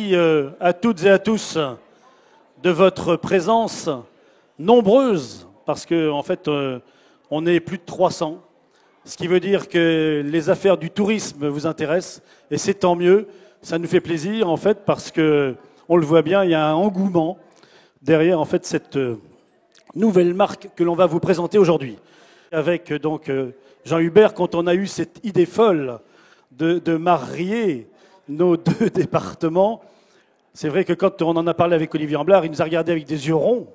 merci à toutes et à tous de votre présence nombreuse, parce que en fait, on est plus de 300, ce qui veut dire que les affaires du tourisme vous intéressent, et c'est tant mieux. Ça nous fait plaisir, en fait, parce que on le voit bien, il y a un engouement derrière, en fait, cette nouvelle marque que l'on va vous présenter aujourd'hui. Avec donc Jean Hubert, quand on a eu cette idée folle de marier nos deux départements, c'est vrai que quand on en a parlé avec Olivier Amblard, il nous a regardé avec des yeux ronds.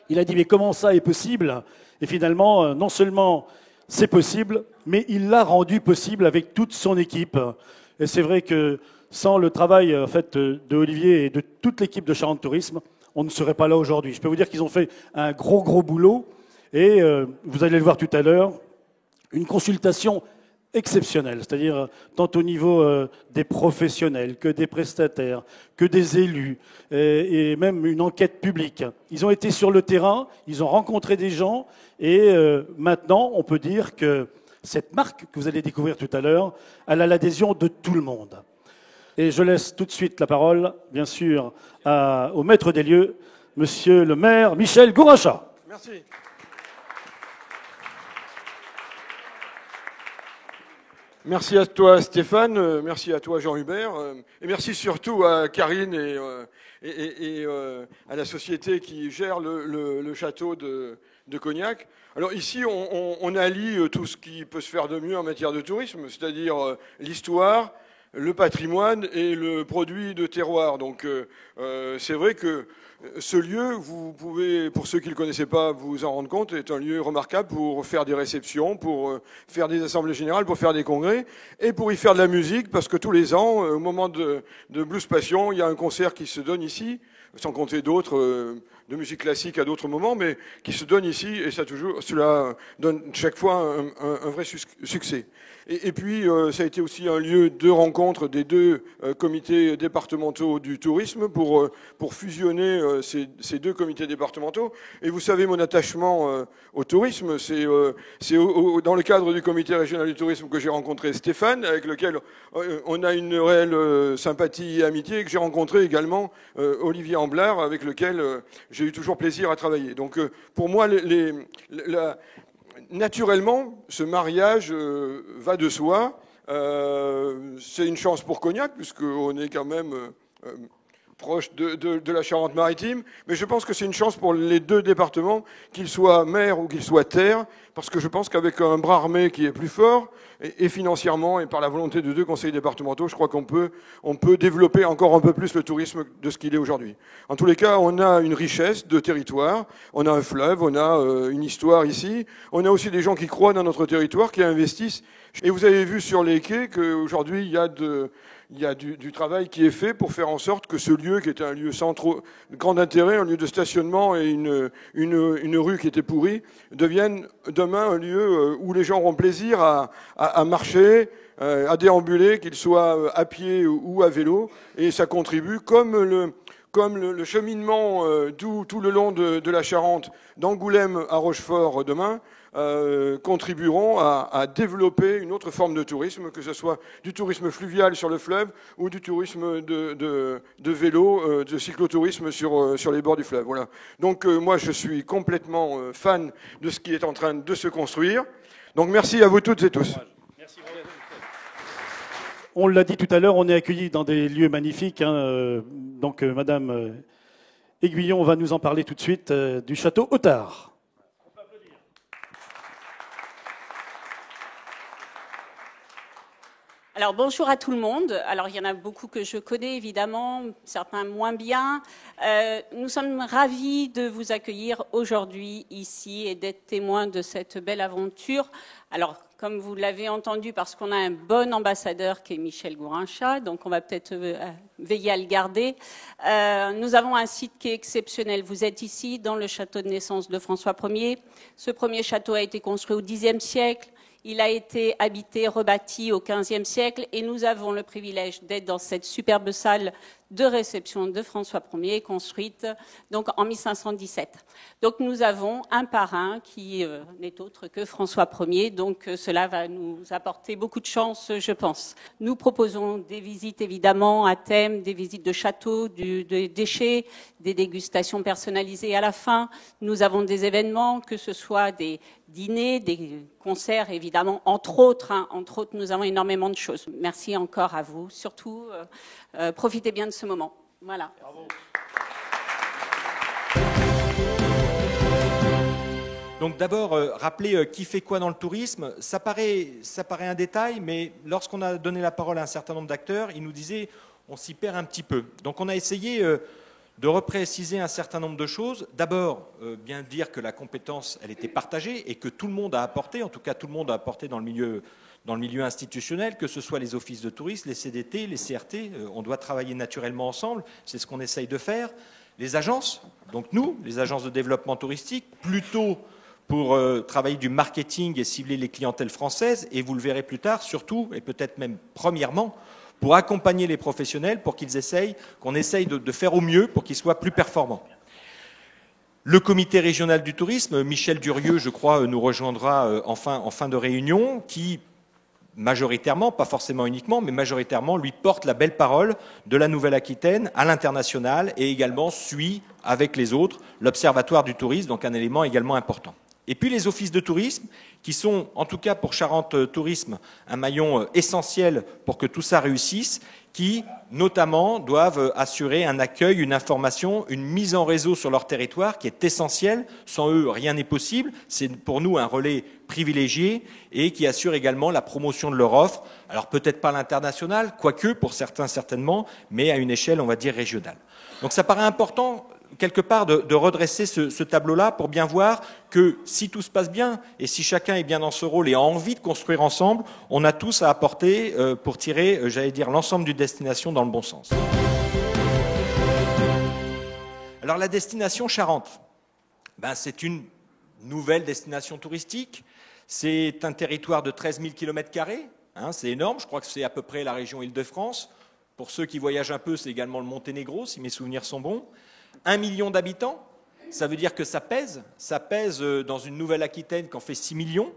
Il a dit, mais comment ça est possible? Et finalement, non seulement c'est possible, mais il l'a rendu possible avec toute son équipe. Et c'est vrai que sans le travail en fait, de Olivier et de toute l'équipe de Charente Tourisme, on ne serait pas là aujourd'hui. Je peux vous dire qu'ils ont fait un gros boulot. Et vous allez le voir tout à l'heure, une consultation exceptionnelle, c'est-à-dire tant au niveau des professionnels que des prestataires, que des élus, et même une enquête publique. Ils ont été sur le terrain, ils ont rencontré des gens, et maintenant, on peut dire que cette marque que vous allez découvrir tout à l'heure, elle a l'adhésion de tout le monde. Et je laisse tout de suite la parole, bien sûr, au maître des lieux, monsieur le maire Michel Gouracha. Merci. Merci à toi Stéphane, merci à toi Jean Hubert, et merci surtout à Karine et à la société qui gère le château de Cognac. Alors ici, on allie tout ce qui peut se faire de mieux en matière de tourisme, c'est-à-dire l'histoire, le patrimoine et le produit de terroir. Donc c'est vrai que ce lieu, vous pouvez, pour ceux qui ne le connaissaient pas, vous en rendre compte, est un lieu remarquable pour faire des réceptions, pour faire des assemblées générales, pour faire des congrès et pour y faire de la musique, parce que tous les ans, au moment de Blues Passion, il y a un concert qui se donne ici, sans compter d'autres, de musique classique à d'autres moments, mais qui se donne ici, et cela donne chaque fois un vrai succès. Et puis, ça a été aussi un lieu de rencontre des deux comités départementaux du tourisme pour fusionner ces deux comités départementaux. Et vous savez, mon attachement au tourisme, c'est dans le cadre du comité régional du tourisme que j'ai rencontré Stéphane, avec lequel on a une réelle sympathie et amitié, et que j'ai rencontré également Olivier Amblard, avec lequel j'ai eu toujours plaisir à travailler. Donc, pour moi, naturellement, ce mariage va de soi. C'est une chance pour Cognac, puisqu'on est quand même proche de la Charente-Maritime. Mais je pense que c'est une chance pour les deux départements, qu'ils soient mer ou qu'ils soient terre, parce que je pense qu'avec un bras armé qui est plus fort, et financièrement, et par la volonté de deux conseils départementaux, je crois qu'on peut développer encore un peu plus le tourisme de ce qu'il est aujourd'hui. En tous les cas, on a une richesse de territoire, on a un fleuve, on a une histoire ici, on a aussi des gens qui croient dans notre territoire, qui investissent. Et vous avez vu sur les quais qu'aujourd'hui, il y a du travail qui est fait pour faire en sorte que ce lieu, qui était un lieu sans trop de grand intérêt, un lieu de stationnement et une rue qui était pourrie, devienne demain un lieu où les gens auront plaisir à marcher, à déambuler, qu'ils soient à pied ou à vélo. Et ça contribue, comme le cheminement tout le long de la Charente, d'Angoulême à Rochefort demain, contribueront à développer une autre forme de tourisme, que ce soit du tourisme fluvial sur le fleuve ou du tourisme de vélo, de cyclotourisme sur les bords du fleuve. Voilà. Donc moi, je suis complètement fan de ce qui est en train de se construire. Donc merci à vous toutes et tous. Merci. On l'a dit tout à l'heure, on est accueillis dans des lieux magnifiques. Donc Madame Aiguillon va nous en parler tout de suite du château Otard. Alors bonjour à tout le monde. Alors il y en a beaucoup que je connais évidemment, certains moins bien. Nous sommes ravis de vous accueillir aujourd'hui ici et d'être témoins de cette belle aventure. Alors comme vous l'avez entendu, parce qu'on a un bon ambassadeur qui est Michel Gouracha, donc on va peut-être veiller à le garder. Nous avons un site qui est exceptionnel. Vous êtes ici dans le château de naissance de François Ier. Ce premier château a été construit au Xe siècle. Il a été habité, rebâti au XVe siècle et nous avons le privilège d'être dans cette superbe salle de réception de François Ier, construite donc en 1517. Donc nous avons un parrain qui n'est autre que François Ier, donc cela va nous apporter beaucoup de chance, je pense. Nous proposons des visites évidemment à thème, des visites de châteaux, des déchets, des dégustations personnalisées à la fin. Nous avons des événements, que ce soit des dîners, des concerts évidemment, entre autres, nous avons énormément de choses. Merci encore à vous, surtout profitez bien de ce moment. Voilà. Bravo. Donc d'abord, rappeler qui fait quoi dans le tourisme, ça paraît un détail, mais lorsqu'on a donné la parole à un certain nombre d'acteurs, ils nous disaient on s'y perd un petit peu. Donc on a essayé de repréciser un certain nombre de choses. D'abord, bien dire que la compétence, elle était partagée et que tout le monde a apporté, en tout cas tout le monde a apporté dans le milieu institutionnel, que ce soit les offices de tourisme, les CDT, les CRT, on doit travailler naturellement ensemble, c'est ce qu'on essaye de faire. Les agences, donc nous, les agences de développement touristique, plutôt pour travailler du marketing et cibler les clientèles françaises, et vous le verrez plus tard, surtout, et peut-être même premièrement, pour accompagner les professionnels, pour qu'ils qu'on essaye de faire au mieux pour qu'ils soient plus performants. Le comité régional du tourisme, Michel Durieux, je crois, nous rejoindra en fin de réunion, qui majoritairement, pas forcément uniquement, mais majoritairement, lui porte la belle parole de la Nouvelle-Aquitaine à l'international et également suit avec les autres l'Observatoire du tourisme, donc un élément également important. Et puis les offices de tourisme, qui sont, en tout cas pour Charente Tourisme, un maillon essentiel pour que tout ça réussisse, qui, notamment, doivent assurer un accueil, une information, une mise en réseau sur leur territoire qui est essentielle. Sans eux, rien n'est possible. C'est pour nous un relais privilégié et qui assure également la promotion de leur offre. Alors peut-être pas à l'international, quoique pour certains certainement, mais à une échelle, on va dire, régionale. Donc ça paraît important quelque part de redresser ce tableau-là pour bien voir que si tout se passe bien et si chacun est bien dans ce rôle et a envie de construire ensemble, on a tous à apporter pour tirer, j'allais dire, l'ensemble d'une destination dans le bon sens. Alors la destination Charente, c'est une nouvelle destination touristique. C'est un territoire de 13 000 km², c'est énorme, je crois que c'est à peu près la région Île-de-France. Pour ceux qui voyagent un peu, c'est également le Monténégro, si mes souvenirs sont bons. 1 million d'habitants, ça veut dire que ça pèse dans une Nouvelle-Aquitaine qui en fait 6 millions.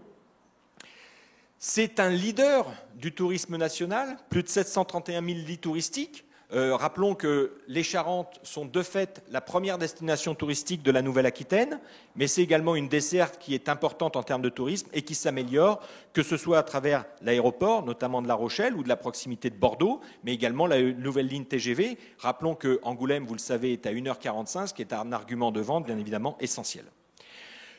C'est un leader du tourisme national, plus de 731 000 lits touristiques. Rappelons que les Charentes sont de fait la première destination touristique de la Nouvelle-Aquitaine, mais c'est également une desserte qui est importante en termes de tourisme et qui s'améliore, que ce soit à travers l'aéroport, notamment de La Rochelle ou de la proximité de Bordeaux, mais également la nouvelle ligne TGV. Rappelons que Angoulême, vous le savez, est à 1h45, ce qui est un argument de vente bien évidemment essentiel.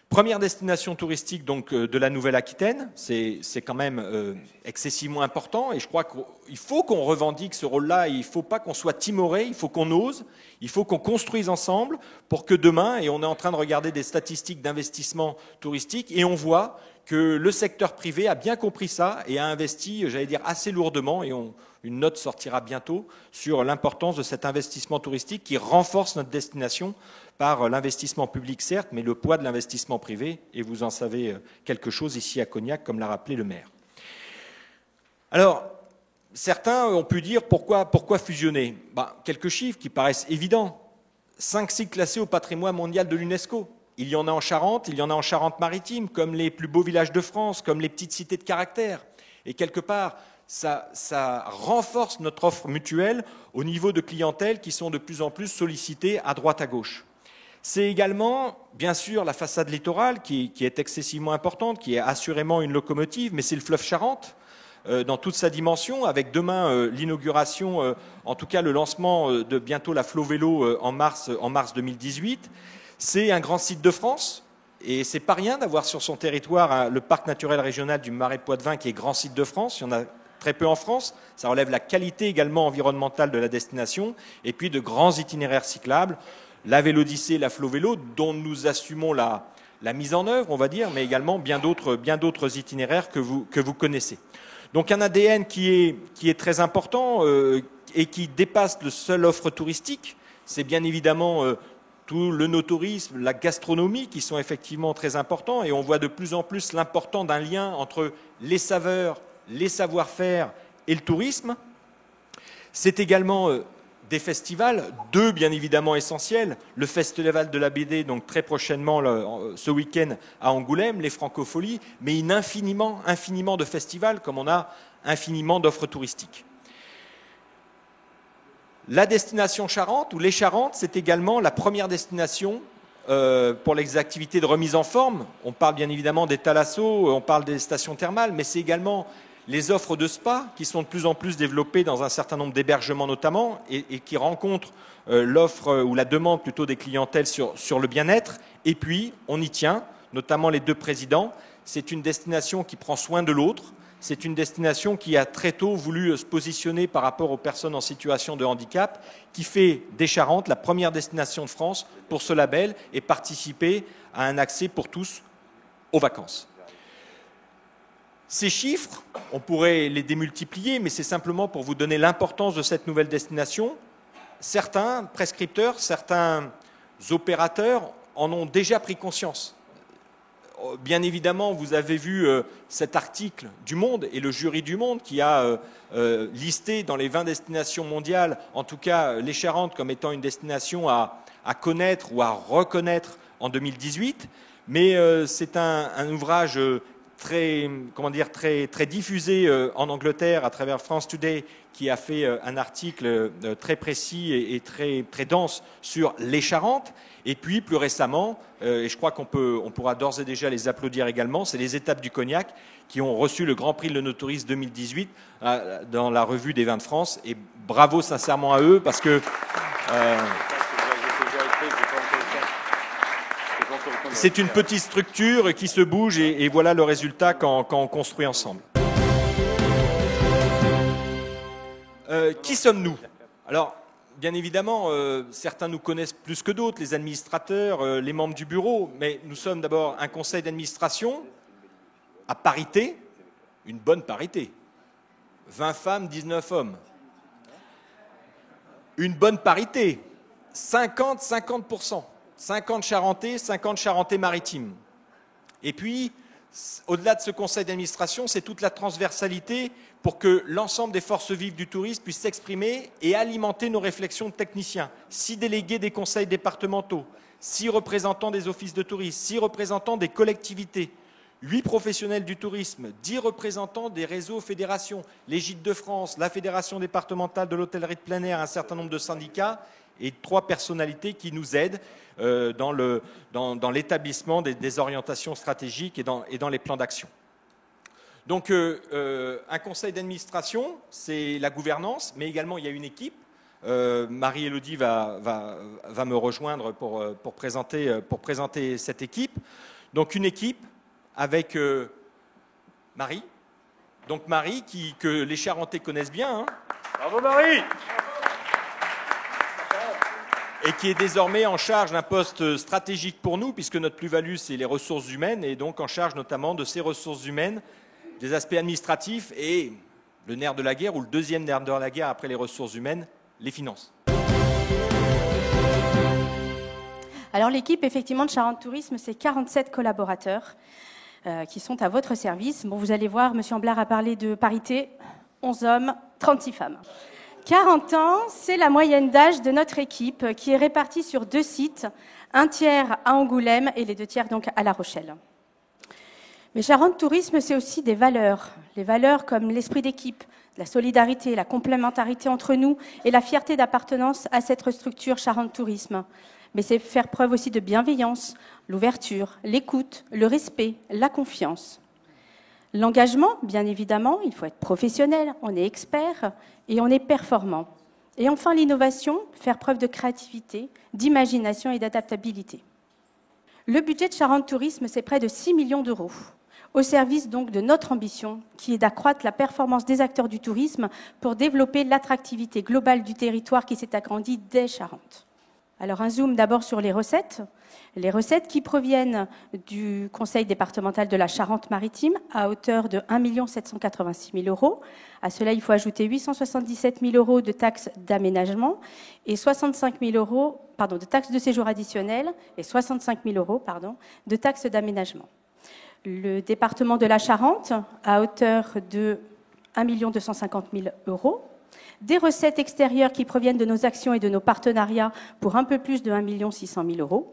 Première destination touristique donc de la Nouvelle-Aquitaine, c'est quand même excessivement important et je crois qu'il faut qu'on revendique ce rôle-là, il ne faut pas qu'on soit timoré, il faut qu'on ose, il faut qu'on construise ensemble pour que demain, et on est en train de regarder des statistiques d'investissement touristique et on voit que le secteur privé a bien compris ça et a investi, j'allais dire, assez lourdement et une note sortira bientôt sur l'importance de cet investissement touristique qui renforce notre destination par l'investissement public, certes, mais le poids de l'investissement privé, et vous en savez quelque chose ici à Cognac, comme l'a rappelé le maire. Alors, certains ont pu dire pourquoi fusionner. Quelques chiffres qui paraissent évidents. 5 sites classés au patrimoine mondial de l'UNESCO. Il y en a en Charente, il y en a en Charente-Maritime, comme les plus beaux villages de France, comme les petites cités de caractère. Et quelque part, ça renforce notre offre mutuelle au niveau de clientèle qui sont de plus en plus sollicitées à droite à gauche. C'est également, bien sûr, la façade littorale qui est excessivement importante, qui est assurément une locomotive, mais c'est le fleuve Charente dans toute sa dimension, avec demain l'inauguration, en tout cas le lancement de bientôt la Flo Vélo en mars 2018. C'est un grand site de France, et c'est pas rien d'avoir sur son territoire le parc naturel régional du Marais Poitevin qui est grand site de France. Il y en a très peu en France. Ça relève la qualité également environnementale de la destination, et puis de grands itinéraires cyclables. La Vélodyssée, la Flo Vélo, dont nous assumons la mise en œuvre, on va dire, mais également bien d'autres itinéraires que vous connaissez. Donc un ADN qui est très important et qui dépasse le seul offre touristique. C'est bien évidemment tout le no-tourisme, la gastronomie qui sont effectivement très importants, et on voit de plus en plus l'important d'un lien entre les saveurs, les savoir-faire et le tourisme. C'est également des festivals, deux bien évidemment essentiels, le Festival de la BD, donc très prochainement ce week-end à Angoulême, les Francopholies, mais infiniment de festivals comme on a infiniment d'offres touristiques. La destination Charente, ou les Charentes, c'est également la première destination pour les activités de remise en forme. On parle bien évidemment des thalassos, on parle des stations thermales, mais c'est également les offres de spa qui sont de plus en plus développées dans un certain nombre d'hébergements notamment et qui rencontrent l'offre ou la demande plutôt des clientèles sur le bien-être. Et puis, on y tient, notamment les deux présidents. C'est une destination qui prend soin de l'autre. C'est une destination qui a très tôt voulu se positionner par rapport aux personnes en situation de handicap, qui fait des Charentes la première destination de France pour ce label et participer à un accès pour tous aux vacances. Ces chiffres, on pourrait les démultiplier, mais c'est simplement pour vous donner l'importance de cette nouvelle destination. Certains prescripteurs, certains opérateurs en ont déjà pris conscience. Bien évidemment, vous avez vu cet article du Monde et le jury du Monde qui a listé dans les 20 destinations mondiales, en tout cas les Charentes comme étant une destination à connaître ou à reconnaître en 2018. Mais c'est un ouvrage très diffusé en Angleterre à travers France Today, qui a fait un article très précis et très dense sur les Charentes. Et puis, plus récemment, et je crois qu'on pourra d'ores et déjà les applaudir également, c'est les Étapes du Cognac qui ont reçu le Grand Prix de l'Onotourisme 2018 dans la revue des vins de France. Et bravo sincèrement à eux, parce que c'est une petite structure qui se bouge et voilà le résultat quand on construit ensemble. Qui sommes-nous? Alors, bien évidemment, certains nous connaissent plus que d'autres, les administrateurs, les membres du bureau, mais nous sommes d'abord un conseil d'administration à parité, une bonne parité. 20 femmes, 19 hommes. Une bonne parité, 50-50%. 50 Charentais, 50 Charentais maritimes. Et puis, au-delà de ce conseil d'administration, c'est toute la transversalité pour que l'ensemble des forces vives du tourisme puissent s'exprimer et alimenter nos réflexions de techniciens. 6 délégués des conseils départementaux, 6 représentants des offices de tourisme, 6 représentants des collectivités, 8 professionnels du tourisme, 10 représentants des réseaux l'égypte les Gîtes de France, la Fédération départementale de l'hôtellerie de plein air, un certain nombre de syndicats et 3 personnalités qui nous aident dans l'établissement des orientations stratégiques et dans les plans d'action. Donc, un conseil d'administration, c'est la gouvernance, mais également il y a une équipe. Marie-Élodie va me rejoindre pour présenter cette équipe. Donc, une équipe avec Marie. Donc, Marie, que les Charentais connaissent bien. Hein. Bravo Marie! Et qui est désormais en charge d'un poste stratégique pour nous, puisque notre plus-value, c'est les ressources humaines, et donc en charge notamment de ces ressources humaines, des aspects administratifs et le nerf de la guerre, ou le deuxième nerf de la guerre après les ressources humaines, les finances. Alors l'équipe, effectivement, de Charente Tourisme, c'est 47 collaborateurs qui sont à votre service. Bon, vous allez voir, M. Amblard a parlé de parité, 11 hommes, 36 femmes. 40 ans, c'est la moyenne d'âge de notre équipe qui est répartie sur 2 sites, un tiers à Angoulême et les 2 tiers donc à La Rochelle. Mais Charente Tourisme, c'est aussi des valeurs. Les valeurs comme l'esprit d'équipe, la solidarité, la complémentarité entre nous et la fierté d'appartenance à cette structure Charente Tourisme. Mais c'est faire preuve aussi de bienveillance, l'ouverture, l'écoute, le respect, la confiance. L'engagement, bien évidemment, il faut être professionnel, on est expert et on est performant. Et enfin, l'innovation, faire preuve de créativité, d'imagination et d'adaptabilité. Le budget de Charente Tourisme, c'est près de 6 millions d'euros, au service donc de notre ambition, qui est d'accroître la performance des acteurs du tourisme pour développer l'attractivité globale du territoire qui s'est agrandi dès Charente. Alors un zoom d'abord sur les recettes qui proviennent du Conseil départemental de la Charente-Maritime à hauteur de 1 786 000 euros. À cela, il faut ajouter 877 000 euros de taxes d'aménagement et 65 000 euros de taxes de séjour additionnelles et 65 000 euros de taxes d'aménagement. Le département de la Charente à hauteur de 1 250 000 euros. des recettes extérieures qui proviennent de nos actions et de nos partenariats pour un peu plus de 1 600 000 €.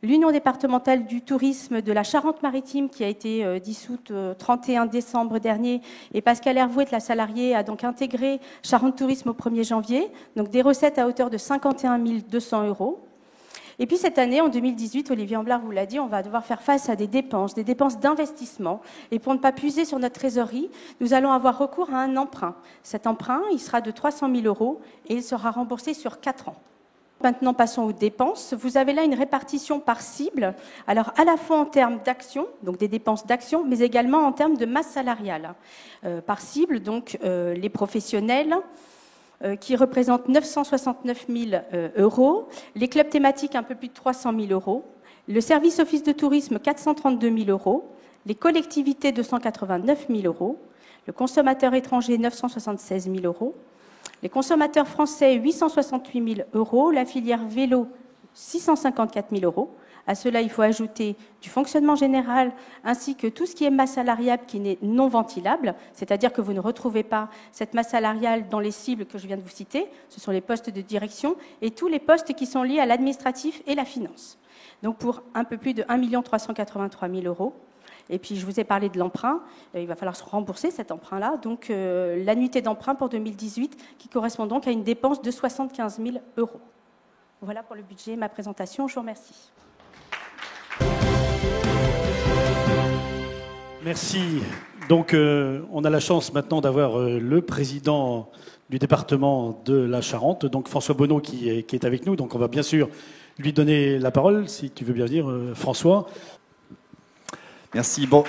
L'Union départementale du tourisme de la Charente-Maritime qui a été dissoute 31 décembre dernier et Pascal Hervouet, la salariée, a donc intégré Charente Tourisme au 1er janvier, donc des recettes à hauteur de 51 200 €. Et puis cette année, en 2018, Olivier Amblard vous l'a dit, on va devoir faire face à des dépenses d'investissement. Et pour ne pas puiser sur notre trésorerie, nous allons avoir recours à un emprunt. Cet emprunt, il sera de 300 000 € et il sera remboursé sur 4 ans. Maintenant, passons aux dépenses. Vous avez là une répartition par cible, alors à la fois en termes d'actions, donc des dépenses d'actions, mais également en termes de masse salariale. Par cible, donc les professionnels, qui représentent 969 000 €, les clubs thématiques un peu plus de 300 000 €, le service office de tourisme 432 000 €, les collectivités 289 000 €, le consommateur étranger 976 000 €, les consommateurs français 868 000 €, la filière vélo 654 000 €. À cela, il faut ajouter du fonctionnement général ainsi que tout ce qui est masse salariale qui n'est non ventilable, c'est-à-dire que vous ne retrouvez pas cette masse salariale dans les cibles que je viens de vous citer, ce sont les postes de direction et tous les postes qui sont liés à l'administratif et la finance. Donc pour un peu plus de 1 383 000 €. Et puis je vous ai parlé de l'emprunt, il va falloir se rembourser cet emprunt-là, donc l'annuité d'emprunt pour 2018 qui correspond donc à une dépense de 75 000 €. Voilà pour le budget, ma présentation, je vous remercie. Merci. Donc, on a la chance maintenant d'avoir le président du département de la Charente, donc François Bonneau, qui est avec nous. Donc, on va bien sûr lui donner la parole, si tu veux bien dire, François. Merci. Bon.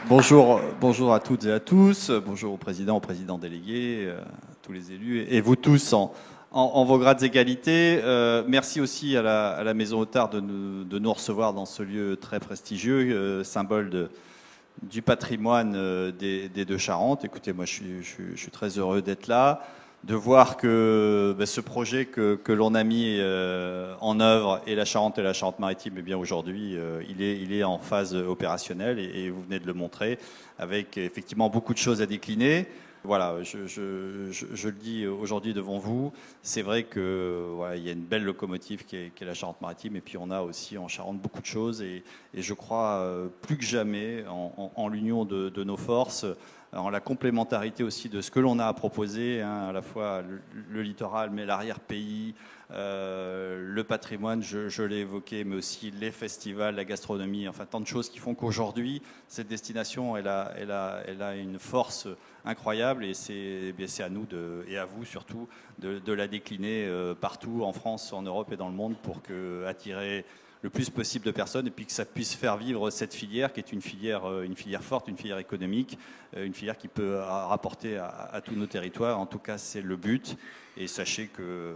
Bonjour à toutes et à tous. Bonjour au président délégué, à tous les élus et vous tous en vos grades et qualités. Merci aussi à la Maison Otard de nous recevoir dans ce lieu très prestigieux, symbole du patrimoine des deux Charentes. Écoutez, moi je suis très heureux d'être là, de voir que ce projet que l'on a mis en œuvre, et la Charente-Maritime, eh bien aujourd'hui, il est en phase opérationnelle et vous venez de le montrer, avec effectivement beaucoup de choses à décliner. Voilà, je le dis aujourd'hui devant vous, c'est vrai que voilà, il y a une belle locomotive qui est la Charente-Maritime, et puis on a aussi en Charente beaucoup de choses, et je crois plus que jamais en l'union de nos forces, en la complémentarité aussi de ce que l'on a à proposer, hein, à la fois le littoral, mais l'arrière-pays, le patrimoine, je l'ai évoqué, mais aussi les festivals, la gastronomie, enfin tant de choses qui font qu'aujourd'hui, cette destination, elle a une force incroyable, et c'est à nous et à vous surtout de la décliner partout en France, en Europe et dans le monde pour attirer le plus possible de personnes, et puis que ça puisse faire vivre cette filière qui est une filière forte, une filière économique, une filière qui peut rapporter à tous nos territoires. En tout cas, c'est le but, et sachez que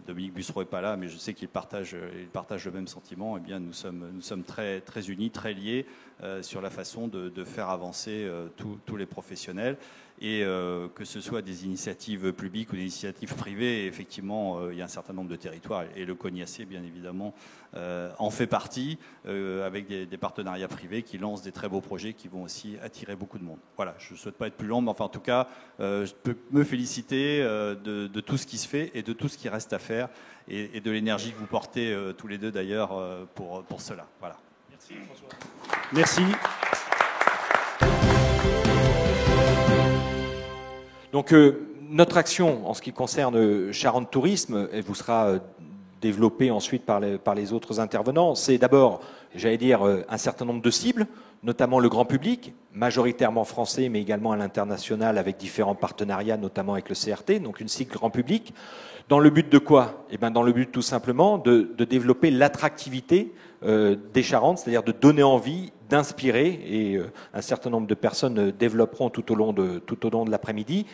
Dominique Bussereau n'est pas là, mais je sais qu'il partage le même sentiment. Eh bien, nous sommes très, très unis, très liés sur la façon de faire avancer tous les professionnels, et que ce soit des initiatives publiques ou des initiatives privées. Et effectivement, il y a un certain nombre de territoires, et le Cognassier, bien évidemment, en fait partie, avec des partenariats privés qui lancent des très beaux projets qui vont aussi attirer beaucoup de monde. Voilà, je ne souhaite pas être plus long, mais enfin, en tout cas, je peux me féliciter de tout ce qui se fait et de tout ce qui reste à faire, et de l'énergie que vous portez tous les deux d'ailleurs pour cela. Voilà. Merci François. Merci. Donc notre action en ce qui concerne Charente Tourisme, elle vous sera développée ensuite par les autres intervenants. C'est d'abord, j'allais dire, un certain nombre de cibles, notamment le grand public, majoritairement français, mais également à l'international avec différents partenariats, notamment avec le CRT, donc une cible grand public. Dans le but de quoi? Eh bien, dans le but tout simplement de développer l'attractivité des Charentes, c'est-à-dire de donner envie, d'inspirer, et un certain nombre de personnes développeront tout au long de l'après-midi.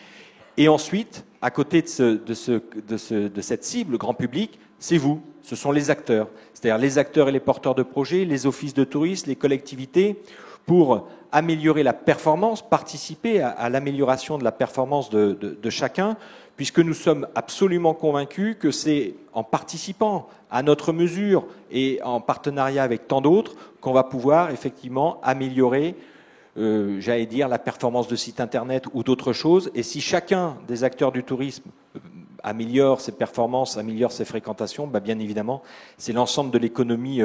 Et ensuite, à côté de cette cible grand public, c'est vous, ce sont les acteurs, c'est-à-dire les acteurs et les porteurs de projets, les offices de tourisme, les collectivités, pour améliorer la performance, participer à l'amélioration de la performance de chacun, puisque nous sommes absolument convaincus que c'est en participant à notre mesure et en partenariat avec tant d'autres qu'on va pouvoir effectivement améliorer j'allais dire, la performance de site internet ou d'autres choses. Et si chacun des acteurs du tourisme améliore ses performances, améliore ses fréquentations, bien évidemment, c'est l'ensemble de l'économie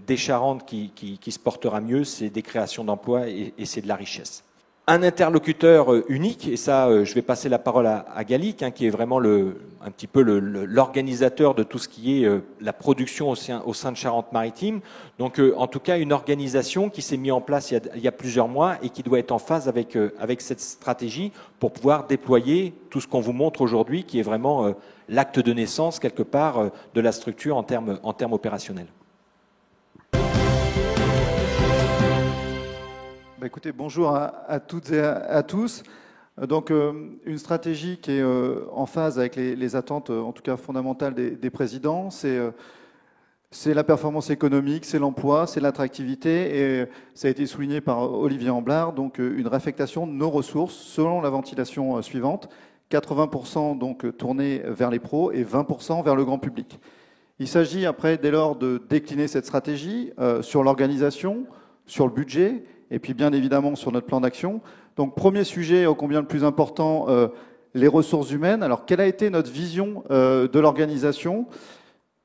des Charentes qui se portera mieux, c'est des créations d'emplois et c'est de la richesse. Un interlocuteur unique, et ça, je vais passer la parole à Gallic, qui est vraiment un petit peu l'organisateur de tout ce qui est la production au sein de Charente-Maritime. Donc, en tout cas, une organisation qui s'est mise en place il y a plusieurs mois et qui doit être en phase avec cette stratégie pour pouvoir déployer tout ce qu'on vous montre aujourd'hui, qui est vraiment l'acte de naissance, quelque part, de la structure en termes opérationnels. Écoutez, bonjour à toutes et à tous. Donc, une stratégie qui est en phase avec les attentes, en tout cas fondamentales des présidents. C'est la performance économique, c'est l'emploi, c'est l'attractivité. Et ça a été souligné par Olivier Amblard. Donc, une réaffectation de nos ressources selon la ventilation suivante. 80% donc tournés vers les pros et 20% vers le grand public. Il s'agit après, dès lors, de décliner cette stratégie sur l'organisation, sur le budget, et puis bien évidemment sur notre plan d'action. Donc premier sujet, ô combien le plus important, les ressources humaines. Alors quelle a été notre vision de l'organisation?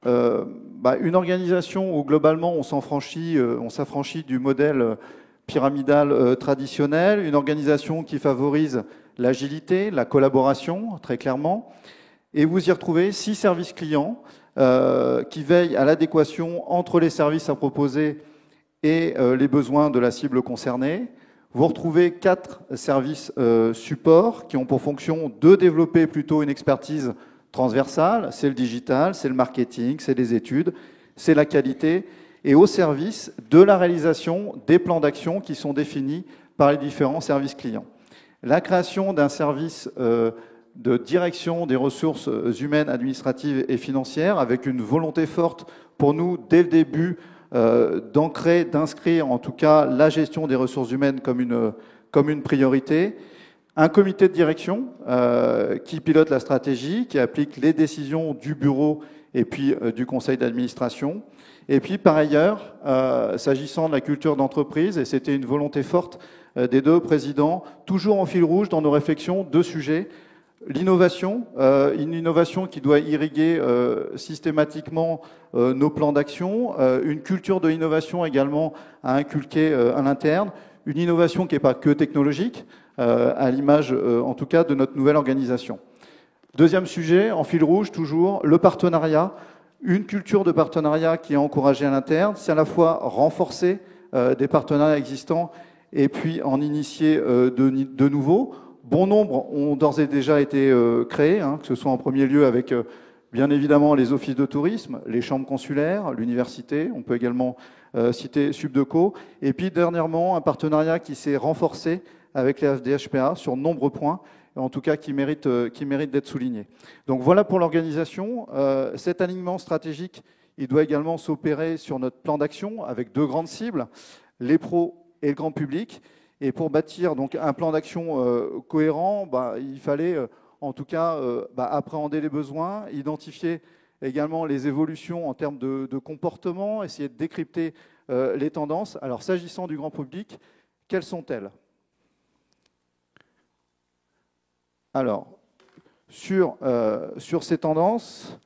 Une organisation où globalement on s'affranchit du modèle pyramidal traditionnel, une organisation qui favorise l'agilité, la collaboration, très clairement. Et vous y retrouvez 6 services clients qui veillent à l'adéquation entre les services à proposer et les besoins de la cible concernée. Vous retrouvez 4 services support qui ont pour fonction de développer plutôt une expertise transversale. C'est le digital, c'est le marketing, c'est les études, c'est la qualité, et au service de la réalisation des plans d'action qui sont définis par les différents services clients. La création d'un service de direction des ressources humaines, administratives et financières, avec une volonté forte pour nous, dès le début, d'inscrire en tout cas la gestion des ressources humaines comme une priorité. Un comité de direction qui pilote la stratégie, qui applique les décisions du bureau et puis du conseil d'administration. Et puis par ailleurs, s'agissant de la culture d'entreprise, et c'était une volonté forte des 2 présidents, toujours en fil rouge dans nos réflexions, 2 sujets. L'innovation, une innovation qui doit irriguer systématiquement nos plans d'action, une culture de l'innovation également à inculquer à l'interne, une innovation qui n'est pas que technologique, à l'image en tout cas de notre nouvelle organisation. Deuxième sujet, en fil rouge toujours, le partenariat, une culture de partenariat qui est encouragée à l'interne, c'est à la fois renforcer des partenariats existants et puis en initier de nouveaux. Bon nombre ont d'ores et déjà été créés, que ce soit en premier lieu avec bien évidemment les offices de tourisme, les chambres consulaires, l'université, on peut également citer Subdeco, et puis dernièrement un partenariat qui s'est renforcé avec les FDHPA sur nombreux points, en tout cas qui mérite d'être souligné. Donc voilà pour l'organisation. Cet alignement stratégique, il doit également s'opérer sur notre plan d'action avec 2 grandes cibles, les pros et le grand public. Et pour bâtir donc un plan d'action cohérent, il fallait en tout cas appréhender les besoins, identifier également les évolutions en termes de comportement, essayer de décrypter les tendances. Alors s'agissant du grand public, quelles sont-elles? Alors, sur ces tendances,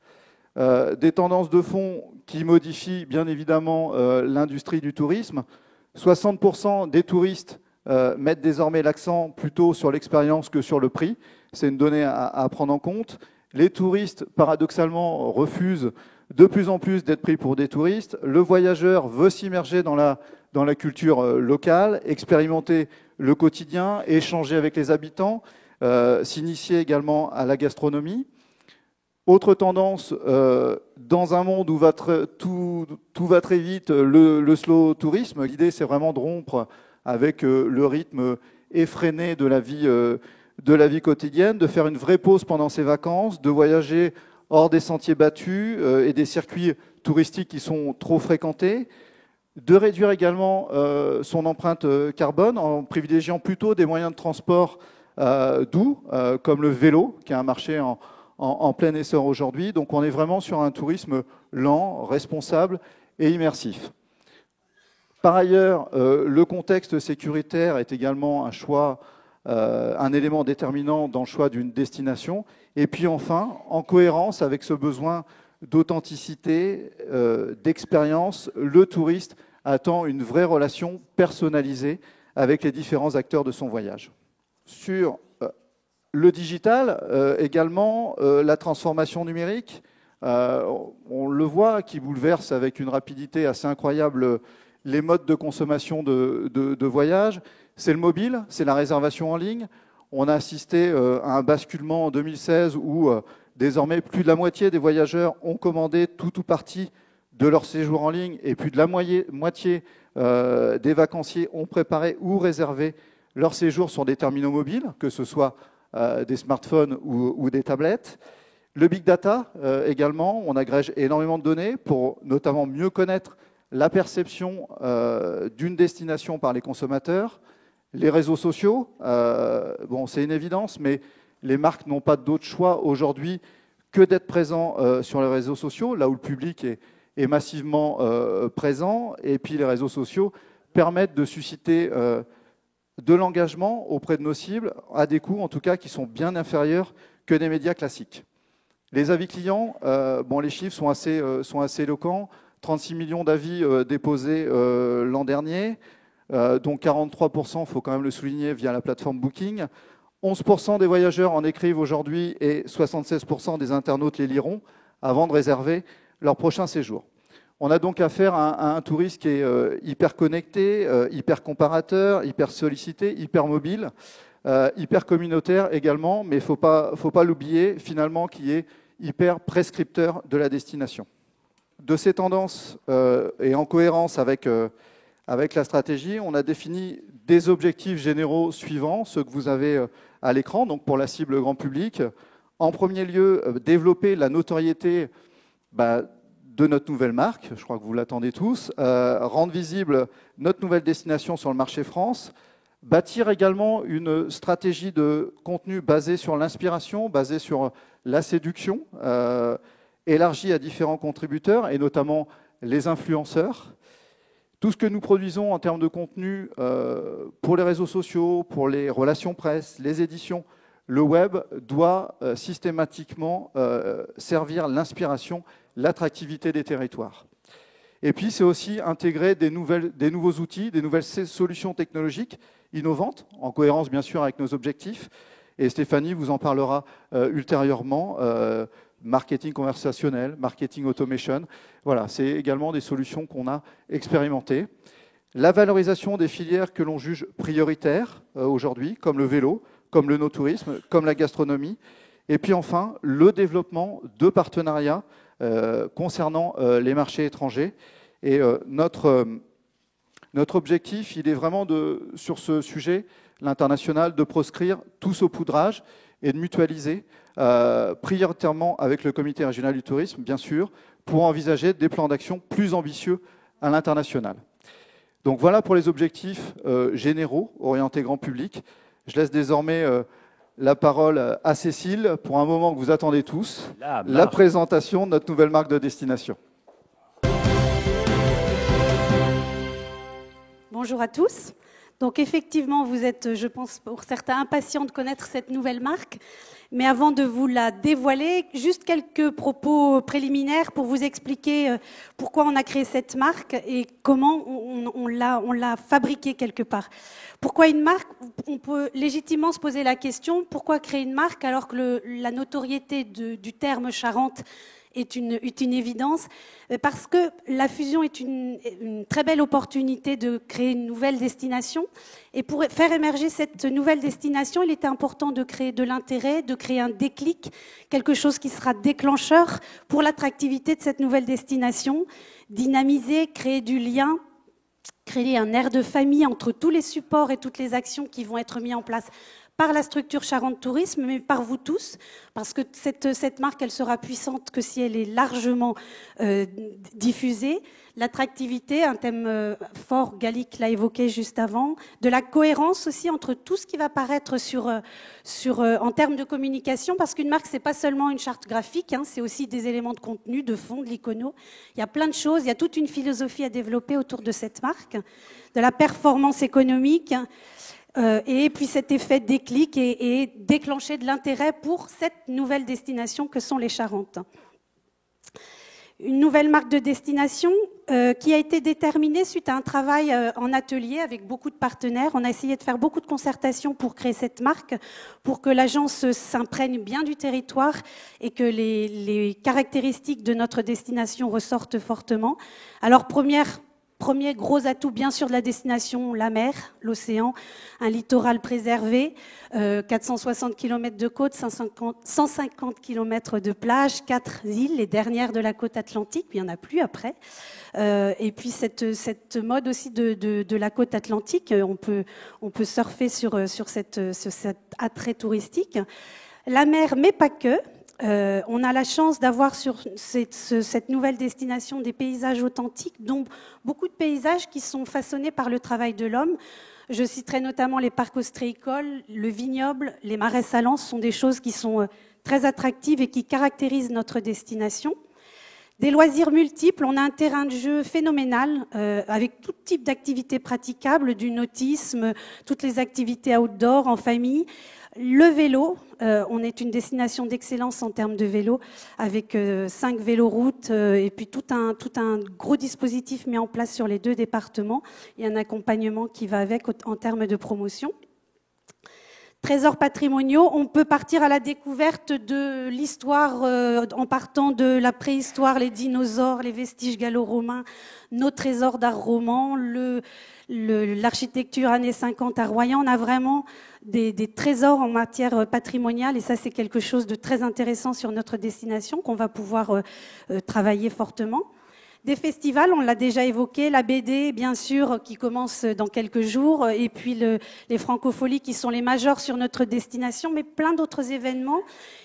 des tendances de fond qui modifient bien évidemment l'industrie du tourisme. 60% des touristes mettent désormais l'accent plutôt sur l'expérience que sur le prix. C'est une donnée à prendre en compte. Les touristes, paradoxalement, refusent de plus en plus d'être pris pour des touristes. Le voyageur veut s'immerger dans la culture locale, expérimenter le quotidien, échanger avec les habitants, s'initier également à la gastronomie. Autre tendance, dans un monde où tout va très vite, le slow tourisme, l'idée c'est vraiment de rompre avec le rythme effréné de la vie quotidienne, de faire une vraie pause pendant ses vacances, de voyager hors des sentiers battus et des circuits touristiques qui sont trop fréquentés, de réduire également son empreinte carbone en privilégiant plutôt des moyens de transport doux, comme le vélo, qui a un marché en plein essor aujourd'hui. Donc on est vraiment sur un tourisme lent, responsable et immersif. Par ailleurs, le contexte sécuritaire est également un choix, un élément déterminant dans le choix d'une destination. Et puis enfin, en cohérence avec ce besoin d'authenticité, d'expérience, le touriste attend une vraie relation personnalisée avec les différents acteurs de son voyage. Sur le digital, également, la transformation numérique, on le voit, qui bouleverse avec une rapidité assez incroyable les modes de consommation de voyage. C'est le mobile, c'est la réservation en ligne. On a assisté à un basculement en 2016 où désormais plus de la moitié des voyageurs ont commandé tout ou partie de leur séjour en ligne et plus de la moitié des vacanciers ont préparé ou réservé leur séjour sur des terminaux mobiles, que ce soit des smartphones ou des tablettes. Le big data également, on agrège énormément de données pour notamment mieux connaître la perception d'une destination par les consommateurs. Les réseaux sociaux, bon, c'est une évidence, mais les marques n'ont pas d'autre choix aujourd'hui que d'être présents sur les réseaux sociaux, là où le public est massivement présent. Et puis les réseaux sociaux permettent de susciter de l'engagement auprès de nos cibles, à des coûts en tout cas qui sont bien inférieurs que des médias classiques. Les avis clients, bon, les chiffres sont assez éloquents. 36 millions d'avis déposés l'an dernier, dont 43%, il faut quand même le souligner, via la plateforme Booking. 11% des voyageurs en écrivent aujourd'hui et 76% des internautes les liront avant de réserver leur prochain séjour. On a donc affaire à un touriste qui est hyper connecté, hyper comparateur, hyper sollicité, hyper mobile, hyper communautaire également, mais il ne faut pas l'oublier finalement, qui est hyper prescripteur de la destination. De ces tendances et en cohérence avec la stratégie, on a défini des objectifs généraux suivants, ceux que vous avez à l'écran, donc pour la cible grand public. En premier lieu, développer la notoriété de notre nouvelle marque, je crois que vous l'attendez tous, rendre visible notre nouvelle destination sur le marché France, bâtir également une stratégie de contenu basée sur l'inspiration, basée sur la séduction, élargie à différents contributeurs, et notamment les influenceurs. Tout ce que nous produisons en termes de contenu pour les réseaux sociaux, pour les relations presse, les éditions, le web doit systématiquement servir l'inspiration, l'attractivité des territoires. Et puis, c'est aussi intégrer des nouveaux outils, des nouvelles solutions technologiques innovantes, en cohérence bien sûr avec nos objectifs. Et Stéphanie vous en parlera ultérieurement. Marketing conversationnel, marketing automation. Voilà, c'est également des solutions qu'on a expérimentées. La valorisation des filières que l'on juge prioritaires aujourd'hui, comme le vélo, comme le no-tourisme, comme la gastronomie. Et puis enfin, le développement de partenariats concernant les marchés étrangers. Et notre objectif, il est vraiment sur ce sujet, l'international, de proscrire tout saupoudrage et de mutualiser prioritairement avec le comité régional du tourisme, bien sûr, pour envisager des plans d'action plus ambitieux à l'international. Donc voilà pour les objectifs généraux, orientés grand public. Je laisse désormais la parole à Cécile pour un moment que vous attendez tous, la présentation de notre nouvelle marque de destination. Bonjour à tous. Donc effectivement, vous êtes, je pense, pour certains impatients de connaître cette nouvelle marque. Mais avant de vous la dévoiler, juste quelques propos préliminaires pour vous expliquer pourquoi on a créé cette marque et comment on l'a fabriquée quelque part. Pourquoi une marque? On peut légitimement se poser la question, pourquoi créer une marque alors que la notoriété du terme Charente est une évidence, parce que la fusion est une très belle opportunité de créer une nouvelle destination. Et pour faire émerger cette nouvelle destination, il était important de créer de l'intérêt, de créer un déclic, quelque chose qui sera déclencheur pour l'attractivité de cette nouvelle destination, dynamiser, créer du lien, créer un air de famille entre tous les supports et toutes les actions qui vont être mis en place par la structure Charente Tourisme, mais par vous tous, parce que cette marque, elle sera puissante que si elle est largement diffusée. L'attractivité, un thème fort, Gallic l'a évoqué juste avant, de la cohérence aussi entre tout ce qui va paraître en termes de communication, parce qu'une marque, c'est pas seulement une charte graphique, hein, c'est aussi des éléments de contenu, de fond, de l'icono. Il y a plein de choses, il y a toute une philosophie à développer autour de cette marque, de la performance économique, et puis cet effet déclic et déclencher de l'intérêt pour cette nouvelle destination que sont les Charentes. Une nouvelle marque de destination qui a été déterminée suite à un travail en atelier avec beaucoup de partenaires. On a essayé de faire beaucoup de concertations pour créer cette marque, pour que l'agence s'imprègne bien du territoire et que les caractéristiques de notre destination ressortent fortement. Alors, premier gros atout, bien sûr, de la destination, la mer, l'océan, un littoral préservé, 460 km de côte, 150 km de plage, 4 îles, les dernières de la côte atlantique, puis il n'y en a plus après. Et puis cette mode aussi de la côte atlantique, on peut surfer sur cet attrait touristique. La mer, mais pas que. On a la chance d'avoir sur cette nouvelle destination des paysages authentiques, dont beaucoup de paysages qui sont façonnés par le travail de l'homme. Je citerai notamment les parcs ostréicoles, le vignoble, les marais salants, ce sont des choses qui sont très attractives et qui caractérisent notre destination. Des loisirs multiples, on a un terrain de jeu phénoménal avec tout type d'activités praticables, du nautisme, toutes les activités outdoor en famille. Le vélo, on est une destination d'excellence en termes de vélo, avec 5 véloroutes et puis tout un gros dispositif mis en place sur les 2 départements et un accompagnement qui va avec en termes de promotion. Trésors patrimoniaux, on peut partir à la découverte de l'histoire en partant de la préhistoire, les dinosaures, les vestiges gallo-romains, nos trésors d'art roman, l'architecture années 50 à Royan. On a vraiment des trésors en matière patrimoniale et ça c'est quelque chose de très intéressant sur notre destination qu'on va pouvoir travailler fortement. Des festivals, on l'a déjà évoqué, la BD bien sûr qui commence dans quelques jours et puis les francopholies qui sont les majors sur notre destination, mais plein d'autres événements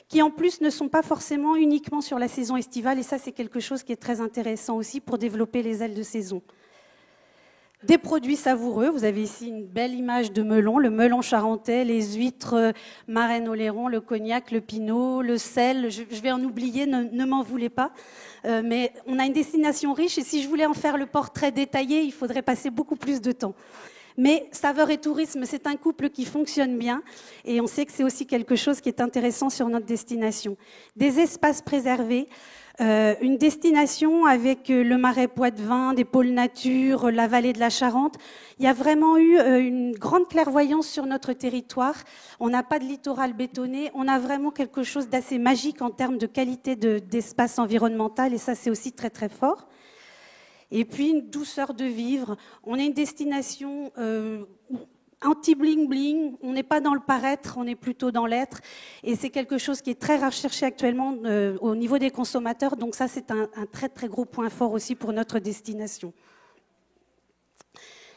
qui en plus ne sont pas forcément uniquement sur la saison estivale et ça c'est quelque chose qui est très intéressant aussi pour développer les ailes de saison. Des produits savoureux, vous avez ici une belle image de melon, le melon charentais, les huîtres marraines Oléron, le cognac, le pinot, le sel, je vais en oublier, ne m'en voulez pas. Mais on a une destination riche et si je voulais en faire le portrait détaillé, il faudrait passer beaucoup plus de temps. Mais saveur et tourisme, c'est un couple qui fonctionne bien et on sait que c'est aussi quelque chose qui est intéressant sur notre destination. Des espaces préservés, une destination avec le marais Poitevin, des pôles nature, la vallée de la Charente. Il y a vraiment eu une grande clairvoyance sur notre territoire. On n'a pas de littoral bétonné, on a vraiment quelque chose d'assez magique en termes de qualité d'espace environnemental et ça c'est aussi très très fort. Et puis une douceur de vivre. On est une destination anti-bling-bling, on n'est pas dans le paraître, on est plutôt dans l'être. Et c'est quelque chose qui est très recherché actuellement au niveau des consommateurs. Donc ça, c'est un très très gros point fort aussi pour notre destination.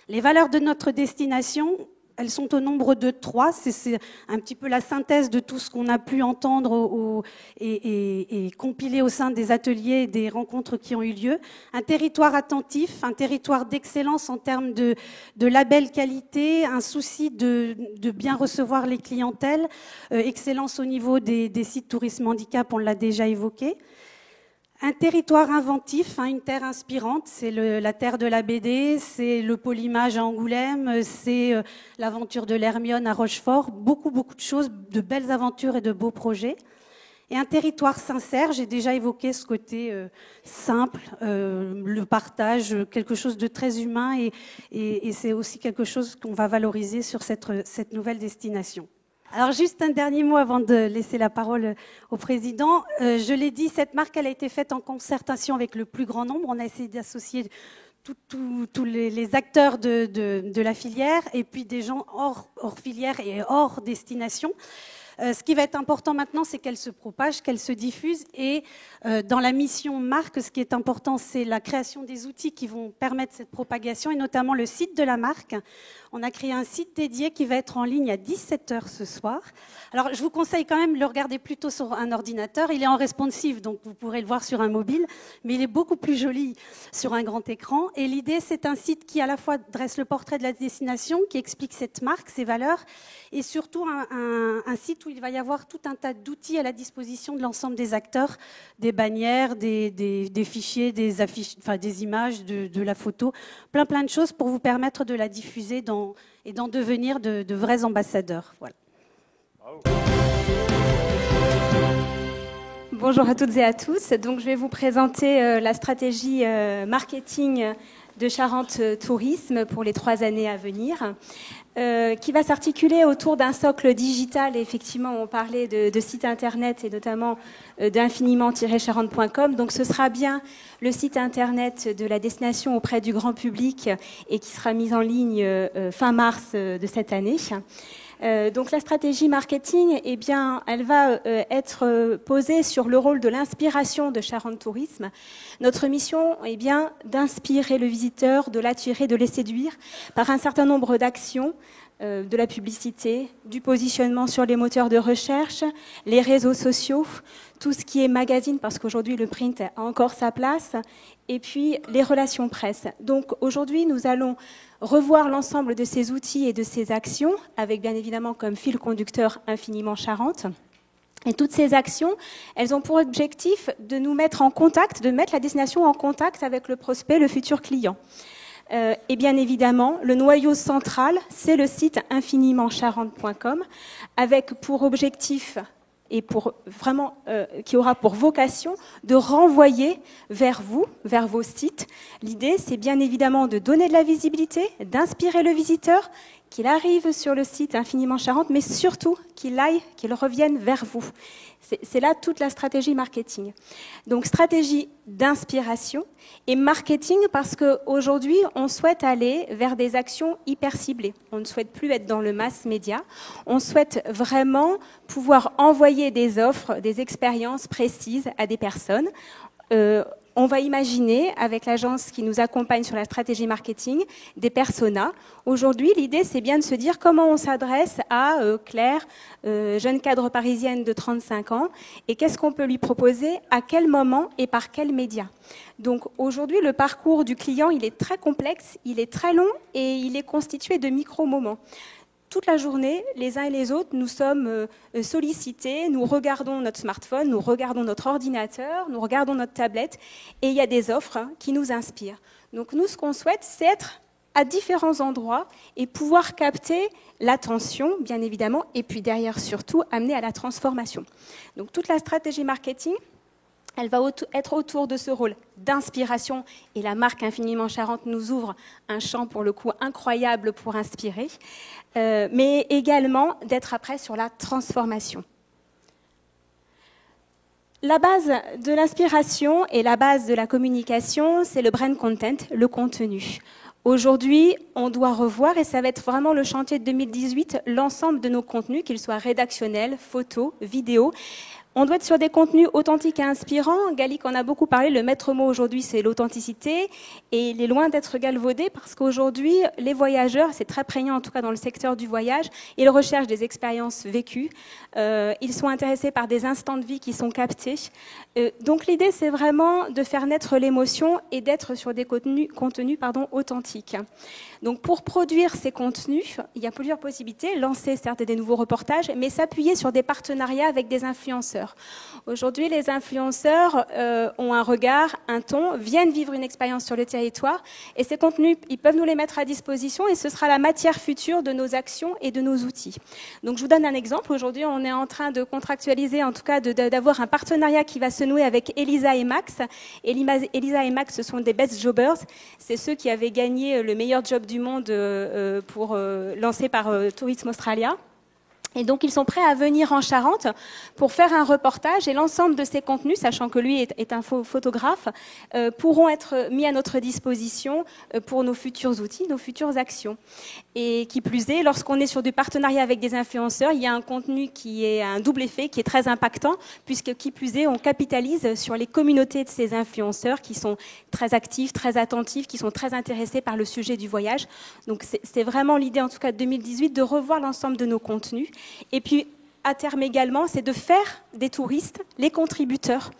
Les valeurs de notre destination, elles sont au nombre de 3. C'est un petit peu la synthèse de tout ce qu'on a pu entendre et compiler au sein des ateliers et des rencontres qui ont eu lieu. Un territoire attentif, un territoire d'excellence en termes de label qualité, un souci de bien recevoir les clientèles, excellence au niveau des sites tourisme handicap, on l'a déjà évoqué. Un territoire inventif, une terre inspirante, c'est la terre de la BD, c'est le Polymage à Angoulême, c'est l'aventure de l'Hermione à Rochefort, beaucoup de choses, de belles aventures et de beaux projets. Et un territoire sincère, j'ai déjà évoqué ce côté simple, le partage, quelque chose de très humain et c'est aussi quelque chose qu'on va valoriser sur cette nouvelle destination. Alors juste un dernier mot avant de laisser la parole au président. Je l'ai dit, cette marque elle a été faite en concertation avec le plus grand nombre. On a essayé d'associer tous les acteurs de la filière et puis des gens hors filière et hors destination. Ce qui va être important maintenant, c'est qu'elle se propage, qu'elle se diffuse. Et dans la mission marque, ce qui est important, c'est la création des outils qui vont permettre cette propagation, et notamment le site de la marque. On a créé un site dédié qui va être en ligne à 17h ce soir. Alors, je vous conseille quand même de le regarder plutôt sur un ordinateur. Il est en responsive, donc vous pourrez le voir sur un mobile, mais il est beaucoup plus joli sur un grand écran. Et l'idée, c'est un site qui à la fois dresse le portrait de la destination, qui explique cette marque, ses valeurs, et surtout un site où il va y avoir tout un tas d'outils à la disposition de l'ensemble des acteurs, des bannières, des fichiers, des affiches, enfin des images, de la photo, plein de choses pour vous permettre de la diffuser et d'en devenir de vrais ambassadeurs. Voilà. Bonjour à toutes et à tous. Donc, je vais vous présenter la stratégie marketing de Charente Tourisme pour les 3 années à venir, qui va s'articuler autour d'un socle digital. Et effectivement, on parlait de site internet et notamment d'infiniment-charente.com. Donc, ce sera bien le site internet de la destination auprès du grand public et qui sera mis en ligne fin mars de cette année. Donc la stratégie marketing, eh bien, elle va être posée sur le rôle de l'inspiration de Charente Tourisme. Notre mission est bien d'inspirer le visiteur, de l'attirer, de les séduire par un certain nombre d'actions, de la publicité, du positionnement sur les moteurs de recherche, les réseaux sociaux, tout ce qui est magazine, parce qu'aujourd'hui le print a encore sa place, et puis les relations presse. Donc aujourd'hui, nous allons revoir l'ensemble de ces outils et de ces actions, avec bien évidemment comme fil conducteur Infiniment Charente. Et toutes ces actions, elles ont pour objectif de nous mettre en contact, de mettre la destination en contact avec le prospect, le futur client. Et bien évidemment, le noyau central, c'est le site infiniment-charente.com, avec pour objectif et pour vraiment qui aura pour vocation de renvoyer vers vous, vers vos sites. L'idée, c'est bien évidemment de donner de la visibilité, d'inspirer le visiteur, qu'il arrive sur le site Infiniment Charente, mais surtout qu'il revienne vers vous. C'est là toute la stratégie marketing. Donc stratégie d'inspiration et marketing parce qu'aujourd'hui, on souhaite aller vers des actions hyper ciblées. On ne souhaite plus être dans le mass média. On souhaite vraiment pouvoir envoyer des offres, des expériences précises à des personnes. On va imaginer, avec l'agence qui nous accompagne sur la stratégie marketing, des personas. Aujourd'hui, l'idée, c'est bien de se dire comment on s'adresse à Claire, jeune cadre parisienne de 35 ans, et qu'est-ce qu'on peut lui proposer, à quel moment et par quels médias. Donc aujourd'hui, le parcours du client, il est très complexe, il est très long et il est constitué de micro-moments. Toute la journée, les uns et les autres, nous sommes sollicités, nous regardons notre smartphone, nous regardons notre ordinateur, nous regardons notre tablette, et il y a des offres qui nous inspirent. Donc nous, ce qu'on souhaite, c'est être à différents endroits et pouvoir capter l'attention, bien évidemment, et puis derrière, surtout, amener à la transformation. Donc toute la stratégie marketing, elle va être autour de ce rôle d'inspiration, et la marque Infiniment Charente nous ouvre un champ, pour le coup, incroyable pour inspirer, mais également d'être après sur la transformation. La base de l'inspiration et la base de la communication, c'est le brand content, le contenu. Aujourd'hui, on doit revoir, et ça va être vraiment le chantier de 2018, l'ensemble de nos contenus, qu'ils soient rédactionnels, photos, vidéos. On doit être sur des contenus authentiques et inspirants. Gallic en a beaucoup parlé. Le maître mot aujourd'hui, c'est l'authenticité. Et il est loin d'être galvaudé parce qu'aujourd'hui, les voyageurs, c'est très prégnant en tout cas dans le secteur du voyage, ils recherchent des expériences vécues. Ils sont intéressés par des instants de vie qui sont captés. Donc l'idée, c'est vraiment de faire naître l'émotion et d'être sur des contenus authentiques. Donc pour produire ces contenus, il y a plusieurs possibilités. Lancer certes des nouveaux reportages, mais s'appuyer sur des partenariats avec des influenceurs. Aujourd'hui, les influenceurs ont un regard, un ton, viennent vivre une expérience sur le territoire, et ces contenus, ils peuvent nous les mettre à disposition, et ce sera la matière future de nos actions et de nos outils. Donc je vous donne un exemple. Aujourd'hui, on est en train de contractualiser, en tout cas d'avoir un partenariat qui va se nouer avec Elisa et Max. Elisa et Max, ce sont des best jobbers. C'est ceux qui avaient gagné le meilleur job du monde lancé par Tourisme Australia. Et donc, ils sont prêts à venir en Charente pour faire un reportage et l'ensemble de ces contenus, sachant que lui est un photographe, pourront être mis à notre disposition pour nos futurs outils, nos futures actions. Et qui plus est, lorsqu'on est sur du partenariat avec des influenceurs, il y a un contenu qui est un double effet, qui est très impactant, puisque qui plus est, on capitalise sur les communautés de ces influenceurs qui sont très actifs, très attentifs, qui sont très intéressés par le sujet du voyage. Donc, c'est vraiment l'idée, en tout cas de 2018, de revoir l'ensemble de nos contenus. Et puis, à terme également, c'est de faire des touristes les contributeurs.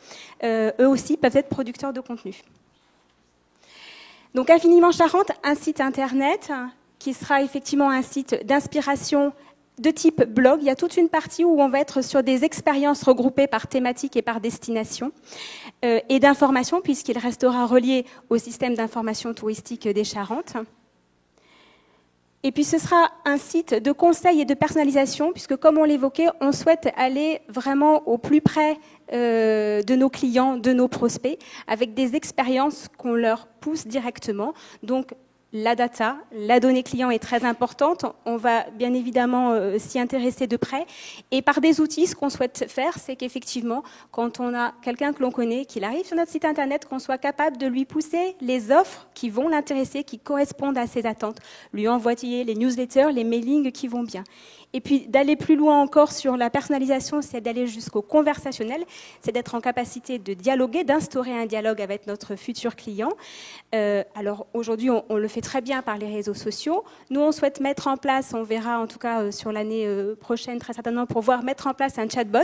Eux aussi peuvent être producteurs de contenu. Donc, Infiniment Charente, un site internet qui sera effectivement un site d'inspiration de type blog. Il y a toute une partie où on va être sur des expériences regroupées par thématique et par destination et d'information, puisqu'il restera relié au système d'information touristique des Charentes. Et puis ce sera un site de conseil et de personnalisation, puisque comme on l'évoquait, on souhaite aller vraiment au plus près de nos clients, de nos prospects, avec des expériences qu'on leur pousse directement. Donc la data, la donnée client est très importante. On va bien évidemment s'y intéresser de près. Et par des outils, ce qu'on souhaite faire, c'est qu'effectivement, quand on a quelqu'un que l'on connaît, qu'il arrive sur notre site internet, qu'on soit capable de lui pousser les offres qui vont l'intéresser, qui correspondent à ses attentes. Lui envoyer les newsletters, les mailings qui vont bien. Et puis d'aller plus loin encore sur la personnalisation, c'est d'aller jusqu'au conversationnel, c'est d'être en capacité de dialoguer, d'instaurer un dialogue avec notre futur client. Alors aujourd'hui, on le fait très bien par les réseaux sociaux. Nous, on souhaite mettre en place, on verra en tout cas sur l'année prochaine très certainement, pour voir mettre en place un chatbot,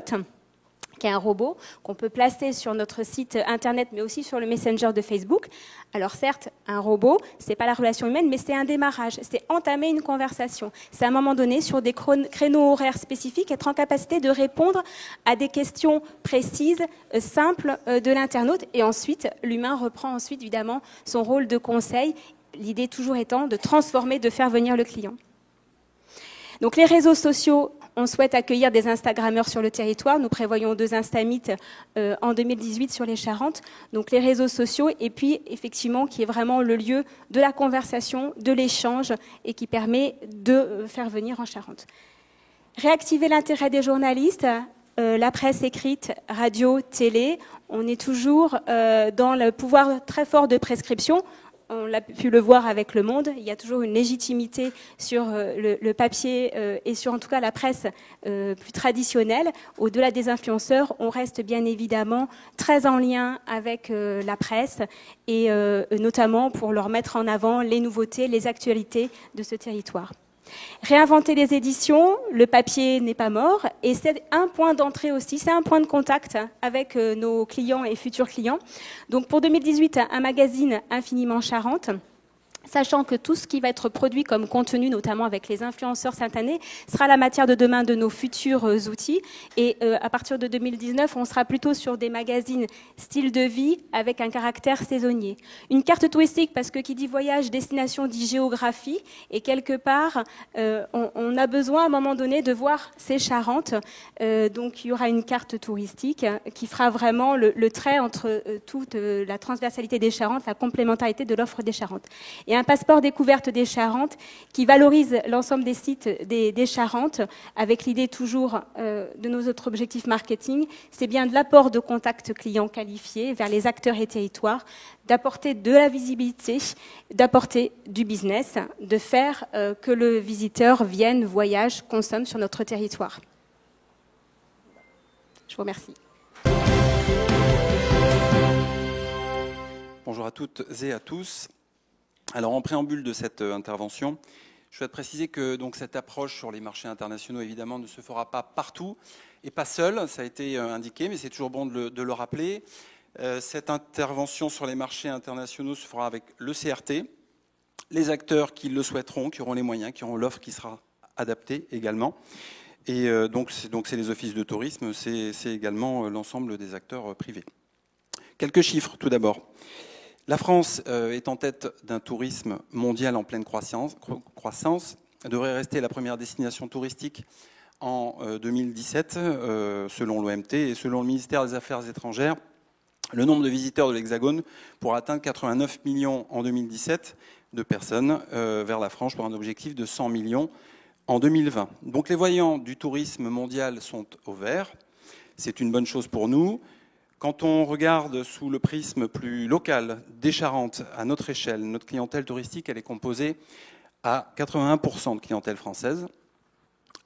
qui est un robot qu'on peut placer sur notre site internet, mais aussi sur le Messenger de Facebook. Alors certes, un robot, c'est pas la relation humaine, mais c'est un démarrage, c'est entamer une conversation. C'est à un moment donné, sur des créneaux horaires spécifiques, être en capacité de répondre à des questions précises, simples de l'internaute. Et ensuite, l'humain reprend ensuite évidemment son rôle de conseil. L'idée toujours étant de transformer, de faire venir le client. Donc les réseaux sociaux, on souhaite accueillir des Instagrammeurs sur le territoire. Nous prévoyons 2 Instameet en 2018 sur les Charentes. Donc les réseaux sociaux et puis effectivement qui est vraiment le lieu de la conversation, de l'échange et qui permet de faire venir en Charente. Réactiver l'intérêt des journalistes, la presse écrite, radio, télé. On est toujours dans le pouvoir très fort de prescription. On l'a pu le voir avec Le Monde, il y a toujours une légitimité sur le papier et sur en tout cas la presse plus traditionnelle. Au-delà des influenceurs, on reste bien évidemment très en lien avec la presse et notamment pour leur mettre en avant les nouveautés, les actualités de ce territoire. Réinventer les éditions, le papier n'est pas mort et c'est un point d'entrée aussi, c'est un point de contact avec nos clients et futurs clients. Donc pour 2018, un magazine Infiniment Charente, sachant que tout ce qui va être produit comme contenu, notamment avec les influenceurs cette année, sera la matière de demain de nos futurs outils. Et à partir de 2019, on sera plutôt sur des magazines style de vie avec un caractère saisonnier. Une carte touristique, parce que qui dit voyage, destination dit géographie. Et quelque part, on a besoin à un moment donné de voir ces Charentes. Donc il y aura une carte touristique qui fera vraiment le trait entre toute la transversalité des Charentes, la complémentarité de l'offre des Charentes. Et un passeport découverte des Charentes qui valorise l'ensemble des sites des Charentes avec l'idée toujours de nos autres objectifs marketing, c'est bien de l'apport de contacts clients qualifiés vers les acteurs et territoires, d'apporter de la visibilité, d'apporter du business, de faire que le visiteur vienne, voyage, consomme sur notre territoire. Je vous remercie. Bonjour à toutes et à tous. Alors, en préambule de cette intervention, je souhaite préciser que donc, cette approche sur les marchés internationaux, évidemment, ne se fera pas partout et pas seule. Ça a été indiqué, mais c'est toujours bon de le rappeler. Cette intervention sur les marchés internationaux se fera avec le CRT, les acteurs qui le souhaiteront, qui auront les moyens, qui auront l'offre qui sera adaptée également. Et donc, c'est les offices de tourisme, c'est également l'ensemble des acteurs privés. Quelques chiffres, tout d'abord. La France est en tête d'un tourisme mondial en pleine croissance, devrait rester la première destination touristique en 2017, selon l'OMT et selon le ministère des Affaires étrangères. Le nombre de visiteurs de l'Hexagone pourra atteindre 89 millions en 2017 de personnes vers la France pour un objectif de 100 millions en 2020. Donc les voyants du tourisme mondial sont au vert. C'est une bonne chose pour nous. Quand on regarde sous le prisme plus local des Charentes, à notre échelle, notre clientèle touristique, elle est composée à 81% de clientèle française,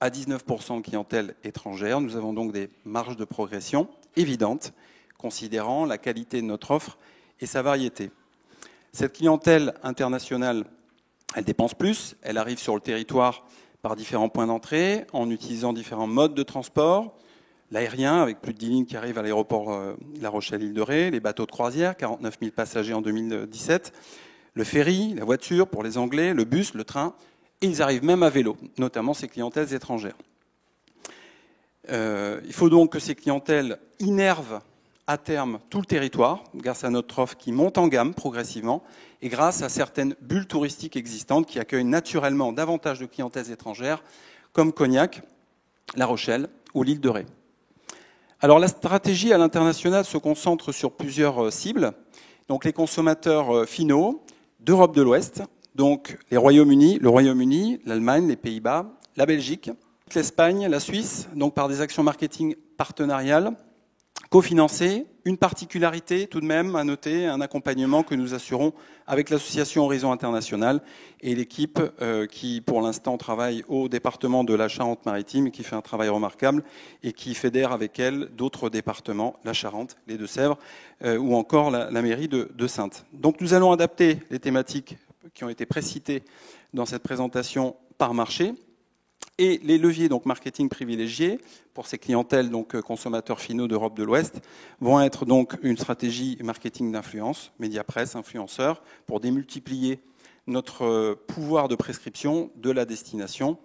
à 19% de clientèle étrangère. Nous avons donc des marges de progression évidentes, considérant la qualité de notre offre et sa variété. Cette clientèle internationale, elle dépense plus, elle arrive sur le territoire par différents points d'entrée, en utilisant différents modes de transport, l'aérien, avec plus de 10 lignes qui arrivent à l'aéroport La Rochelle-Île-de-Ré, les bateaux de croisière, 49 000 passagers en 2017, le ferry, la voiture pour les Anglais, le bus, le train, et ils arrivent même à vélo, notamment ces clientèles étrangères. Il faut donc que ces clientèles innervent à terme tout le territoire, grâce à notre offre qui monte en gamme progressivement, et grâce à certaines bulles touristiques existantes qui accueillent naturellement davantage de clientèles étrangères, comme Cognac, La Rochelle ou l'île de Ré. Alors la stratégie à l'international se concentre sur plusieurs cibles, donc les consommateurs finaux d'Europe de l'Ouest, donc le Royaume-Uni, l'Allemagne, les Pays-Bas, la Belgique, l'Espagne, la Suisse, donc par des actions marketing partenariales, cofinancées. Une particularité tout de même à noter, un accompagnement que nous assurons avec l'association Horizon International et l'équipe qui pour l'instant travaille au département de la Charente-Maritime, qui fait un travail remarquable et qui fédère avec elle d'autres départements, la Charente, les Deux-Sèvres ou encore la mairie de Saintes. Donc nous allons adapter les thématiques qui ont été précitées dans cette présentation par marché. Et les leviers donc marketing privilégiés pour ces clientèles donc consommateurs finaux d'Europe de l'Ouest vont être donc une stratégie marketing d'influence, média presse, influenceurs, pour démultiplier notre pouvoir de prescription de la destination.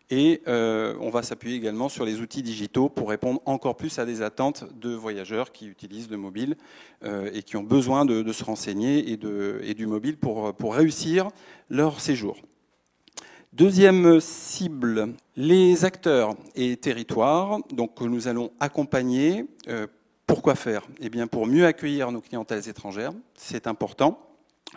Et on va s'appuyer également sur les outils digitaux pour répondre encore plus à des attentes de voyageurs qui utilisent le mobile et qui ont besoin de se renseigner et du mobile pour réussir leur séjour. Deuxième cible, les acteurs et territoires donc, que nous allons accompagner. Pourquoi faire ? Eh bien, pour mieux accueillir nos clientèles étrangères, c'est important,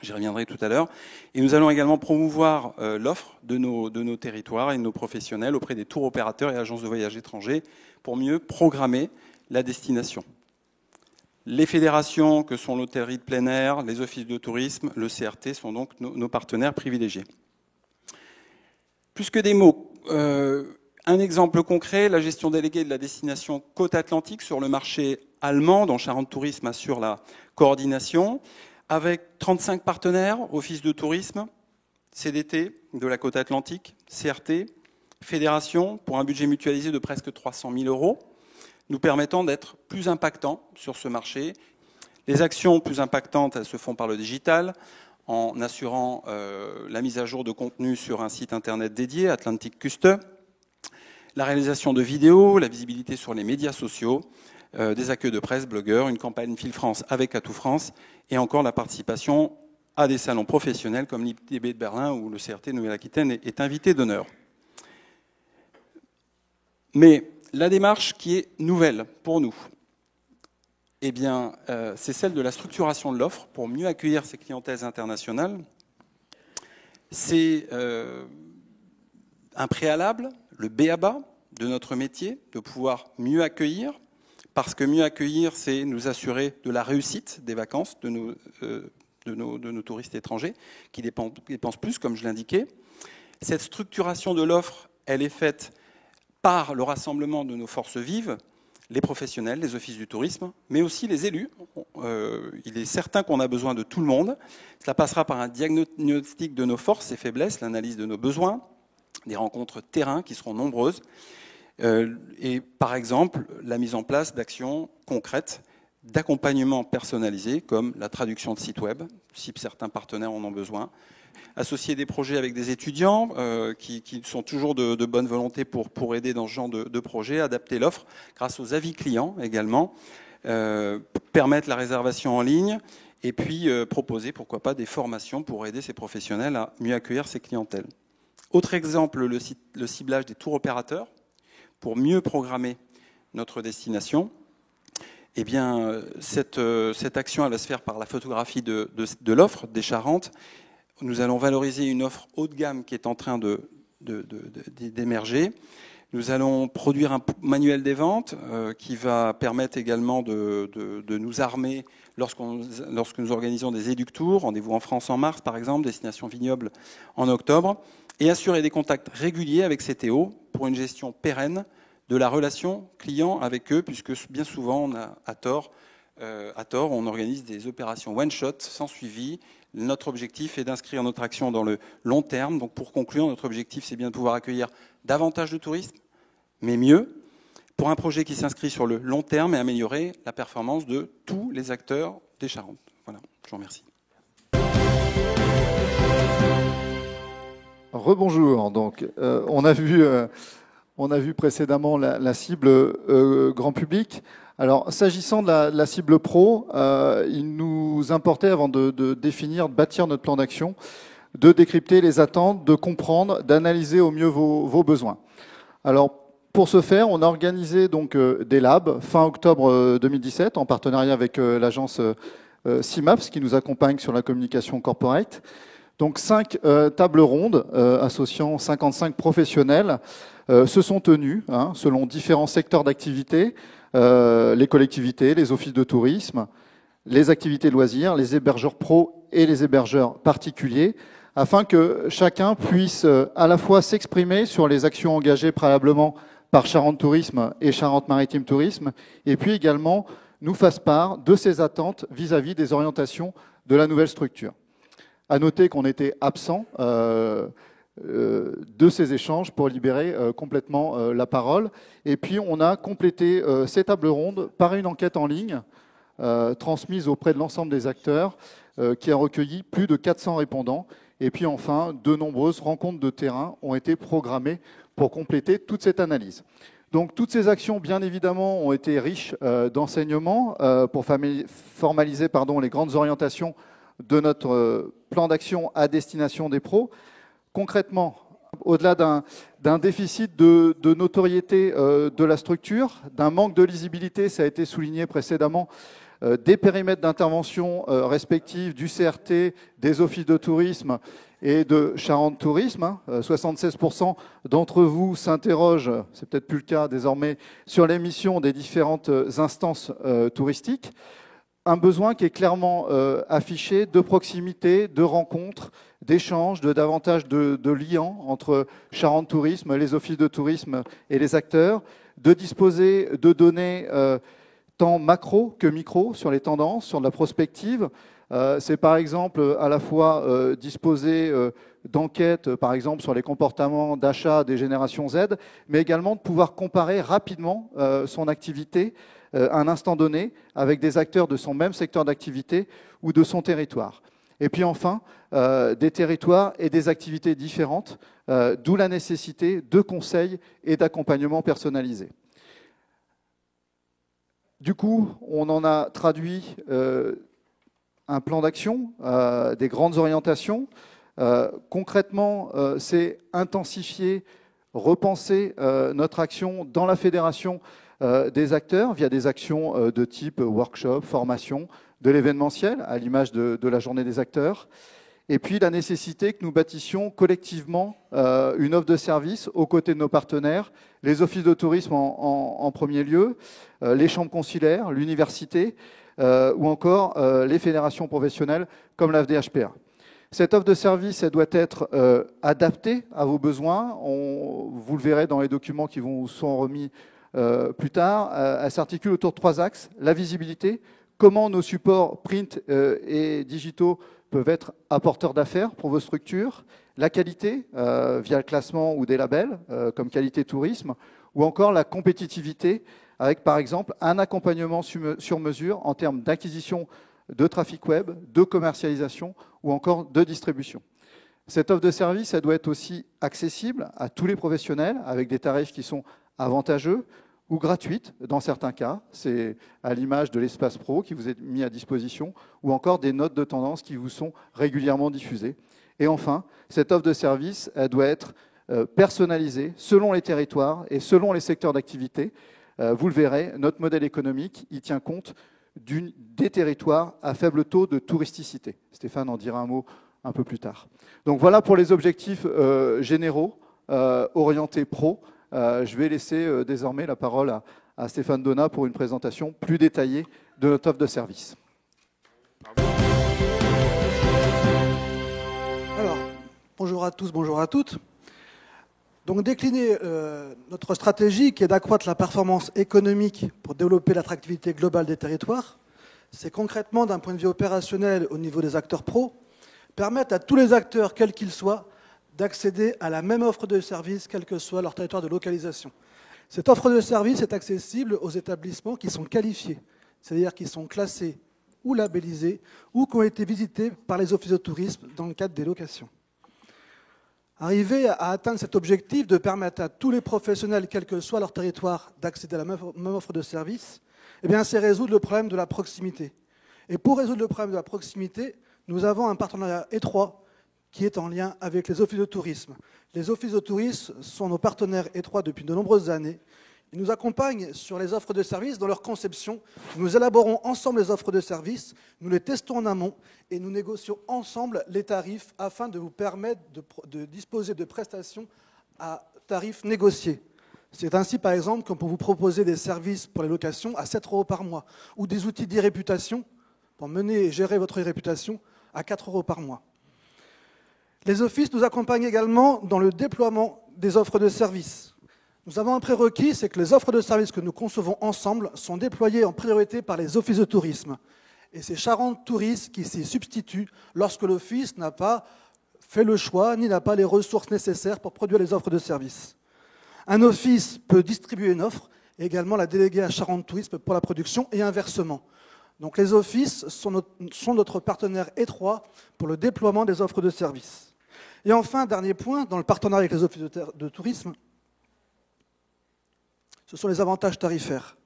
j'y reviendrai tout à l'heure. Et nous allons également promouvoir l'offre de nos territoires et de nos professionnels auprès des tours opérateurs et agences de voyage étrangers pour mieux programmer la destination. Les fédérations que sont l'hôtellerie de plein air, les offices de tourisme, le CRT sont donc nos partenaires privilégiés. Plus que des mots, un exemple concret, la gestion déléguée de la destination Côte Atlantique sur le marché allemand, dont Charente Tourisme assure la coordination, avec 35 partenaires, office de tourisme, CDT de la Côte Atlantique, CRT, fédération, pour un budget mutualisé de presque 300 000 €, nous permettant d'être plus impactants sur ce marché. Les actions plus impactantes, elles se font par le digital, en assurant la mise à jour de contenu sur un site internet dédié, Atlantic Custe, la réalisation de vidéos, la visibilité sur les médias sociaux, des accueils de presse, blogueurs, une campagne Fil France avec Atout France, et encore la participation à des salons professionnels comme l'ITB de Berlin où le CRT Nouvelle-Aquitaine est invité d'honneur. Mais la démarche qui est nouvelle pour nous, eh bien, c'est celle de la structuration de l'offre pour mieux accueillir ces clientèles internationales. C'est un préalable, le b.a.-ba de notre métier, de pouvoir mieux accueillir, parce que mieux accueillir, c'est nous assurer de la réussite des vacances de nos touristes étrangers, qui dépensent plus, comme je l'indiquais. Cette structuration de l'offre, elle est faite par le rassemblement de nos forces vives, les professionnels, les offices du tourisme, mais aussi les élus. Il est certain qu'on a besoin de tout le monde. Cela passera par un diagnostic de nos forces et faiblesses, l'analyse de nos besoins, des rencontres terrain qui seront nombreuses, et par exemple la mise en place d'actions concrètes d'accompagnement personnalisé, comme la traduction de sites web, si certains partenaires en ont besoin, associer des projets avec des étudiants qui sont toujours de bonne volonté pour aider dans ce genre de projet, adapter l'offre grâce aux avis clients également, permettre la réservation en ligne et puis proposer, pourquoi pas, des formations pour aider ces professionnels à mieux accueillir ces clientèles. Autre exemple, le ciblage des tours opérateurs pour mieux programmer notre destination. Eh bien, cette action, elle va se faire par la photographie de l'offre des Charentes. Nous allons valoriser une offre haut de gamme qui est en train de d'émerger. Nous allons produire un manuel des ventes qui va permettre également de nous armer lorsque nous organisons des éductours, rendez-vous en France en mars par exemple, destination vignoble en octobre, et assurer des contacts réguliers avec CTO pour une gestion pérenne de la relation client avec eux, puisque bien souvent, on a, à tort, on organise des opérations one-shot sans suivi. Notre objectif est d'inscrire notre action dans le long terme. Donc pour conclure, notre objectif, c'est bien de pouvoir accueillir davantage de touristes, mais mieux, pour un projet qui s'inscrit sur le long terme et améliorer la performance de tous les acteurs des Charentes. Voilà, je vous remercie. Rebonjour. Donc, on a vu précédemment la cible grand public. Alors, s'agissant de la cible pro, il nous importait, avant de définir, de bâtir notre plan d'action, de décrypter les attentes, de comprendre, d'analyser au mieux vos besoins. Alors, pour ce faire, on a organisé donc des labs fin octobre 2017 en partenariat avec l'agence CIMAPS qui nous accompagne sur la communication corporate. Donc 5 tables rondes associant 55 professionnels se sont tenues selon différents secteurs d'activité, les collectivités, les offices de tourisme, les activités de loisirs, les hébergeurs pro et les hébergeurs particuliers, afin que chacun puisse à la fois s'exprimer sur les actions engagées préalablement par Charente Tourisme et Charente-Maritime Tourisme, et puis également nous fasse part de ses attentes vis-à-vis des orientations de la nouvelle structure. À noter qu'on était absent de ces échanges pour libérer complètement la parole. Et puis on a complété ces tables rondes par une enquête en ligne transmise auprès de l'ensemble des acteurs qui a recueilli plus de 400 répondants. Et puis enfin, de nombreuses rencontres de terrain ont été programmées pour compléter toute cette analyse. Donc toutes ces actions, bien évidemment, ont été riches d'enseignements pour formaliser les grandes orientations de notre plan d'action à destination des pros. Concrètement, au-delà d'un déficit de notoriété de la structure, d'un manque de lisibilité, ça a été souligné précédemment, des périmètres d'intervention respectifs du CRT, des offices de tourisme et de Charente Tourisme. 76% d'entre vous s'interrogent, c'est peut-être plus le cas désormais, sur les missions des différentes instances touristiques. Un besoin qui est clairement affiché de proximité, de rencontres, d'échanges, de davantage de liens entre Charente Tourisme, les offices de tourisme et les acteurs, de disposer de données tant macro que micro sur les tendances, sur la prospective. C'est par exemple à la fois disposer d'enquêtes, par exemple sur les comportements d'achat des générations Z, mais également de pouvoir comparer rapidement son activité à un instant donné avec des acteurs de son même secteur d'activité ou de son territoire. Et puis enfin, des territoires et des activités différentes, d'où la nécessité de conseils et d'accompagnement personnalisé. Du coup, on en a traduit un plan d'action, des grandes orientations. Concrètement, c'est intensifier, repenser notre action dans la fédération des acteurs via des actions de type workshop, formation, de l'événementiel, à l'image de la journée des acteurs. Et puis la nécessité que nous bâtissions collectivement une offre de service aux côtés de nos partenaires, les offices de tourisme en premier lieu, les chambres consulaires, l'université, ou encore les fédérations professionnelles comme la FDHPA. Cette offre de service, elle doit être adaptée à vos besoins. Vous le verrez dans les documents qui vous sont remis plus tard. Elle s'articule autour de 3 axes. La visibilité, comment nos supports print et digitaux peuvent être apporteurs d'affaires pour vos structures. La qualité, via le classement ou des labels, comme Qualité Tourisme, ou encore la compétitivité, avec par exemple un accompagnement sur mesure en termes d'acquisition de trafic web, de commercialisation ou encore de distribution. Cette offre de service, elle doit être aussi accessible à tous les professionnels avec des tarifs qui sont avantageux ou gratuites dans certains cas. C'est à l'image de l'espace pro qui vous est mis à disposition ou encore des notes de tendance qui vous sont régulièrement diffusées. Et enfin, cette offre de service, elle doit être personnalisée selon les territoires et selon les secteurs d'activité. Vous le verrez, notre modèle économique, il tient compte des territoires à faible taux de touristicité. Stéphane en dira un mot un peu plus tard. Donc voilà pour les objectifs généraux orientée pro. Je vais laisser désormais la parole à Stéphane Donat pour une présentation plus détaillée de notre offre de service. Alors, bonjour à tous, bonjour à toutes. Donc décliner notre stratégie qui est d'accroître la performance économique pour développer l'attractivité globale des territoires, c'est concrètement d'un point de vue opérationnel au niveau des acteurs pros, permettre à tous les acteurs, quels qu'ils soient, d'accéder à la même offre de service, quel que soit leur territoire de localisation. Cette offre de service est accessible aux établissements qui sont qualifiés, c'est-à-dire qui sont classés ou labellisés ou qui ont été visités par les offices de tourisme dans le cadre des locations. Arriver à atteindre cet objectif de permettre à tous les professionnels, quel que soit leur territoire, d'accéder à la même offre de service, eh bien, c'est résoudre le problème de la proximité. Et pour résoudre le problème de la proximité, nous avons un partenariat étroit qui est en lien avec les offices de tourisme. Les offices de tourisme sont nos partenaires étroits depuis de nombreuses années. Ils nous accompagnent sur les offres de services dans leur conception. Nous élaborons ensemble les offres de services, nous les testons en amont et nous négocions ensemble les tarifs afin de vous permettre de disposer de prestations à tarifs négociés. C'est ainsi, par exemple, qu'on peut vous proposer des services pour les locations à 7 € par mois ou des outils d'e-réputation pour mener et gérer votre réputation à 4 € par mois. Les offices nous accompagnent également dans le déploiement des offres de services. Nous avons un prérequis, c'est que les offres de services que nous concevons ensemble sont déployées en priorité par les offices de tourisme. Et c'est Charente Tourisme qui s'y substitue lorsque l'office n'a pas fait le choix ni n'a pas les ressources nécessaires pour produire les offres de services. Un office peut distribuer une offre et également la déléguer à Charente Tourisme pour la production et inversement. Donc les offices sont notre partenaire étroit pour le déploiement des offres de services. Et enfin, dernier point, dans le partenariat avec les offices de tourisme, ce sont les avantages tarifaires.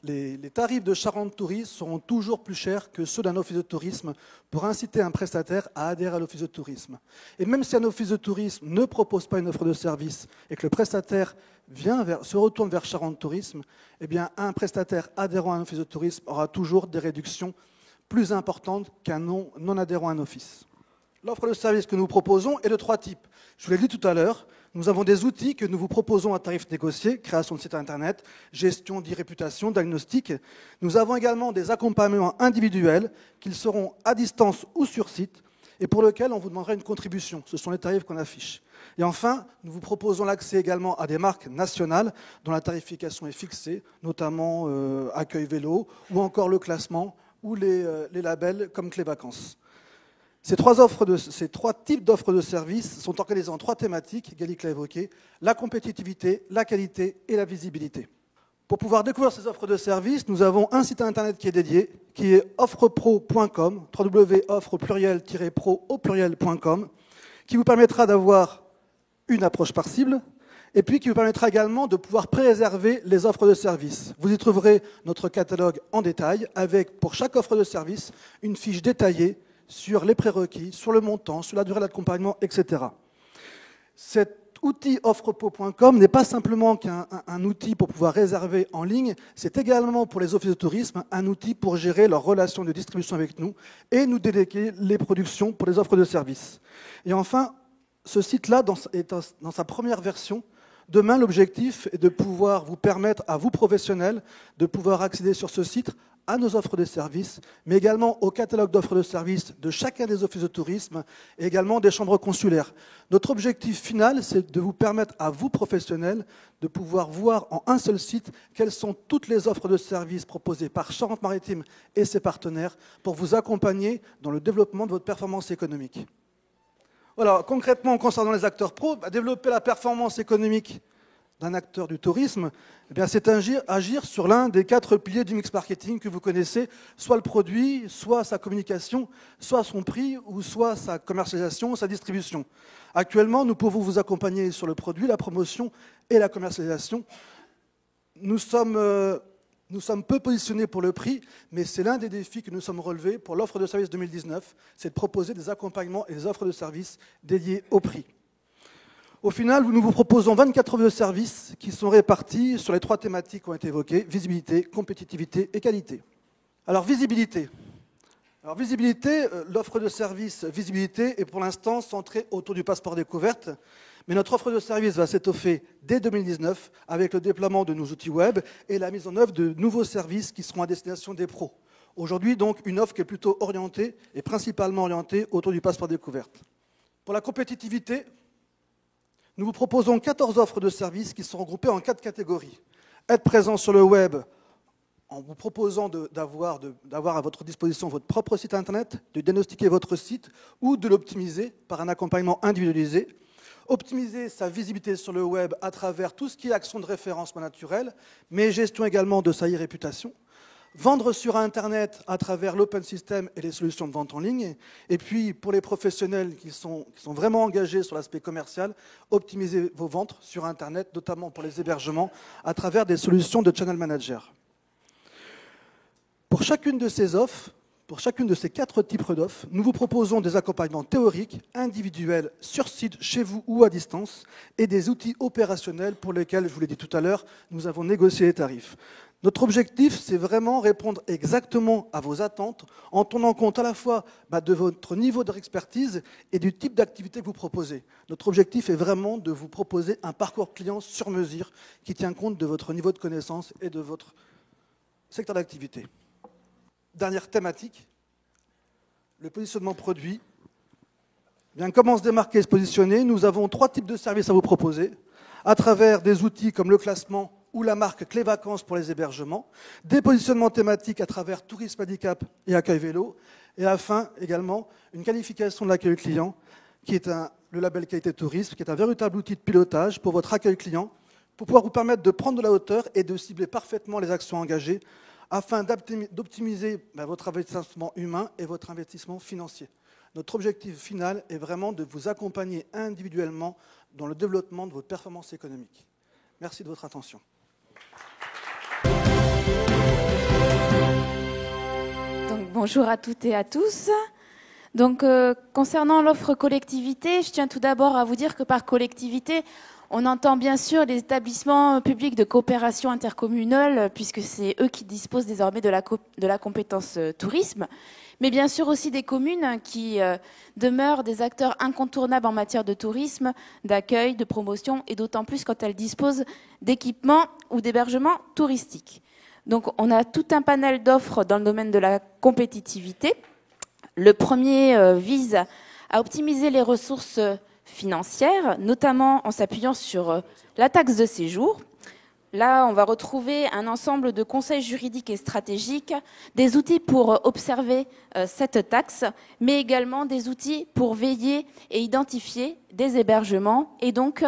Les tarifs de Charente Tourisme seront toujours plus chers que ceux d'un office de tourisme pour inciter un prestataire à adhérer à l'office de tourisme. Et même si un office de tourisme ne propose pas une offre de service et que le prestataire se retourne vers Charente Tourisme, eh bien, un prestataire adhérent à un office de tourisme aura toujours des réductions plus importantes qu'un non adhérent à un office. L'offre de service que nous proposons est de 3 types. Je vous l'ai dit tout à l'heure, nous avons des outils que nous vous proposons à tarif négocié, création de site internet, gestion d'e-réputation, diagnostic. Nous avons également des accompagnements individuels qu'ils seront à distance ou sur site et pour lesquels on vous demandera une contribution. Ce sont les tarifs qu'on affiche. Et enfin, nous vous proposons l'accès également à des marques nationales dont la tarification est fixée, notamment Accueil Vélo ou encore le classement ou les labels comme Clé Vacances. Ces 3 types d'offres de services sont organisés en 3 thématiques, Gallic l'a évoqué, la compétitivité, la qualité et la visibilité. Pour pouvoir découvrir ces offres de services, nous avons un site internet qui est dédié, qui est offrepro.com, www.offre-pro.com, qui vous permettra d'avoir une approche par cible, et puis qui vous permettra également de pouvoir préréserver les offres de services. Vous y trouverez notre catalogue en détail, avec pour chaque offre de service une fiche détaillée sur les prérequis, sur le montant, sur la durée d'accompagnement, etc. Cet outil offrepro.com n'est pas simplement qu'un outil pour pouvoir réserver en ligne, c'est également pour les offices de tourisme un outil pour gérer leurs relations de distribution avec nous et nous déléguer les productions pour les offres de services. Et enfin, ce site-là est dans sa première version. Demain, l'objectif est de pouvoir vous permettre, à vous professionnels, de pouvoir accéder sur ce site à nos offres de services, mais également au catalogue d'offres de services de chacun des offices de tourisme et également des chambres consulaires. Notre objectif final, c'est de vous permettre à vous, professionnels, de pouvoir voir en un seul site quelles sont toutes les offres de services proposées par Charente-Maritime et ses partenaires pour vous accompagner dans le développement de votre performance économique. Voilà, concrètement, concernant les acteurs pros, développer la performance économique d'un acteur du tourisme, eh bien, c'est agir sur l'un des 4 piliers du mix marketing que vous connaissez, soit le produit, soit sa communication, soit son prix, ou soit sa commercialisation, sa distribution. Actuellement, nous pouvons vous accompagner sur le produit, la promotion et la commercialisation. Nous sommes peu positionnés pour le prix, mais c'est l'un des défis que nous sommes relevés pour l'offre de service 2019, c'est de proposer des accompagnements et des offres de services dédiées au prix. Au final, nous vous proposons 24 offres de services qui sont réparties sur les 3 thématiques qui ont été évoquées, visibilité, compétitivité et qualité. Alors, visibilité. Alors, visibilité, l'offre de service visibilité est pour l'instant centrée autour du passeport découverte, mais notre offre de service va s'étoffer dès 2019 avec le déploiement de nos outils web et la mise en œuvre de nouveaux services qui seront à destination des pros. Aujourd'hui, donc, une offre qui est plutôt orientée et principalement orientée autour du passeport découverte. Pour la compétitivité, nous vous proposons 14 offres de services qui sont regroupées en 4 catégories. Être présent sur le web en vous proposant d'avoir à votre disposition votre propre site internet, de diagnostiquer votre site ou de l'optimiser par un accompagnement individualisé. Optimiser sa visibilité sur le web à travers tout ce qui est action de référencement naturel, mais gestion également de sa e-réputation. Vendre sur Internet à travers l'open system et les solutions de vente en ligne. Et puis, pour les professionnels qui sont vraiment engagés sur l'aspect commercial, optimiser vos ventes sur Internet, notamment pour les hébergements, à travers des solutions de channel manager. Pour chacune de ces offres, pour chacune de ces 4 types d'offres, nous vous proposons des accompagnements théoriques, individuels, sur site, chez vous ou à distance, et des outils opérationnels pour lesquels, je vous l'ai dit tout à l'heure, nous avons négocié les tarifs. Notre objectif, c'est vraiment répondre exactement à vos attentes en tenant compte à la fois de votre niveau d'expertise et du type d'activité que vous proposez. Notre objectif est vraiment de vous proposer un parcours client sur mesure qui tient compte de votre niveau de connaissance et de votre secteur d'activité. Dernière thématique, le positionnement produit. Bien, comment se démarquer et se positionner? Nous avons 3 types de services à vous proposer, à travers des outils comme le classement ou la marque Clé Vacances pour les hébergements, des positionnements thématiques à travers tourisme handicap et accueil vélo, et à la fin également une qualification de l'accueil client, qui est le label qualité tourisme, qui est un véritable outil de pilotage pour votre accueil client, pour pouvoir vous permettre de prendre de la hauteur et de cibler parfaitement les actions engagées, afin d'optimiser votre investissement humain et votre investissement financier. Notre objectif final est vraiment de vous accompagner individuellement dans le développement de votre performance économique. Merci de votre attention. Donc, bonjour à toutes et à tous. Donc, concernant l'offre collectivité, je tiens tout d'abord à vous dire que par collectivité, on entend bien sûr les établissements publics de coopération intercommunale, puisque c'est eux qui disposent désormais de la compétence tourisme, mais bien sûr aussi des communes qui demeurent des acteurs incontournables en matière de tourisme, d'accueil, de promotion, et d'autant plus quand elles disposent d'équipements ou d'hébergements touristiques. Donc on a tout un panel d'offres dans le domaine de la compétitivité. Le premier vise à optimiser les ressources financières, notamment en s'appuyant sur la taxe de séjour. Là, on va retrouver un ensemble de conseils juridiques et stratégiques, des outils pour observer cette taxe, mais également des outils pour veiller et identifier des hébergements et donc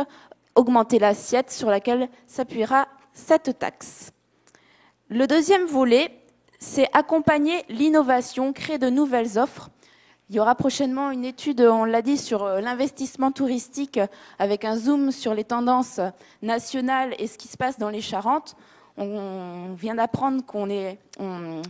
augmenter l'assiette sur laquelle s'appuiera cette taxe. Le deuxième volet, c'est accompagner l'innovation, créer de nouvelles offres. Il y aura prochainement une étude, on l'a dit, sur l'investissement touristique avec un zoom sur les tendances nationales et ce qui se passe dans les Charentes. On vient d'apprendre qu'on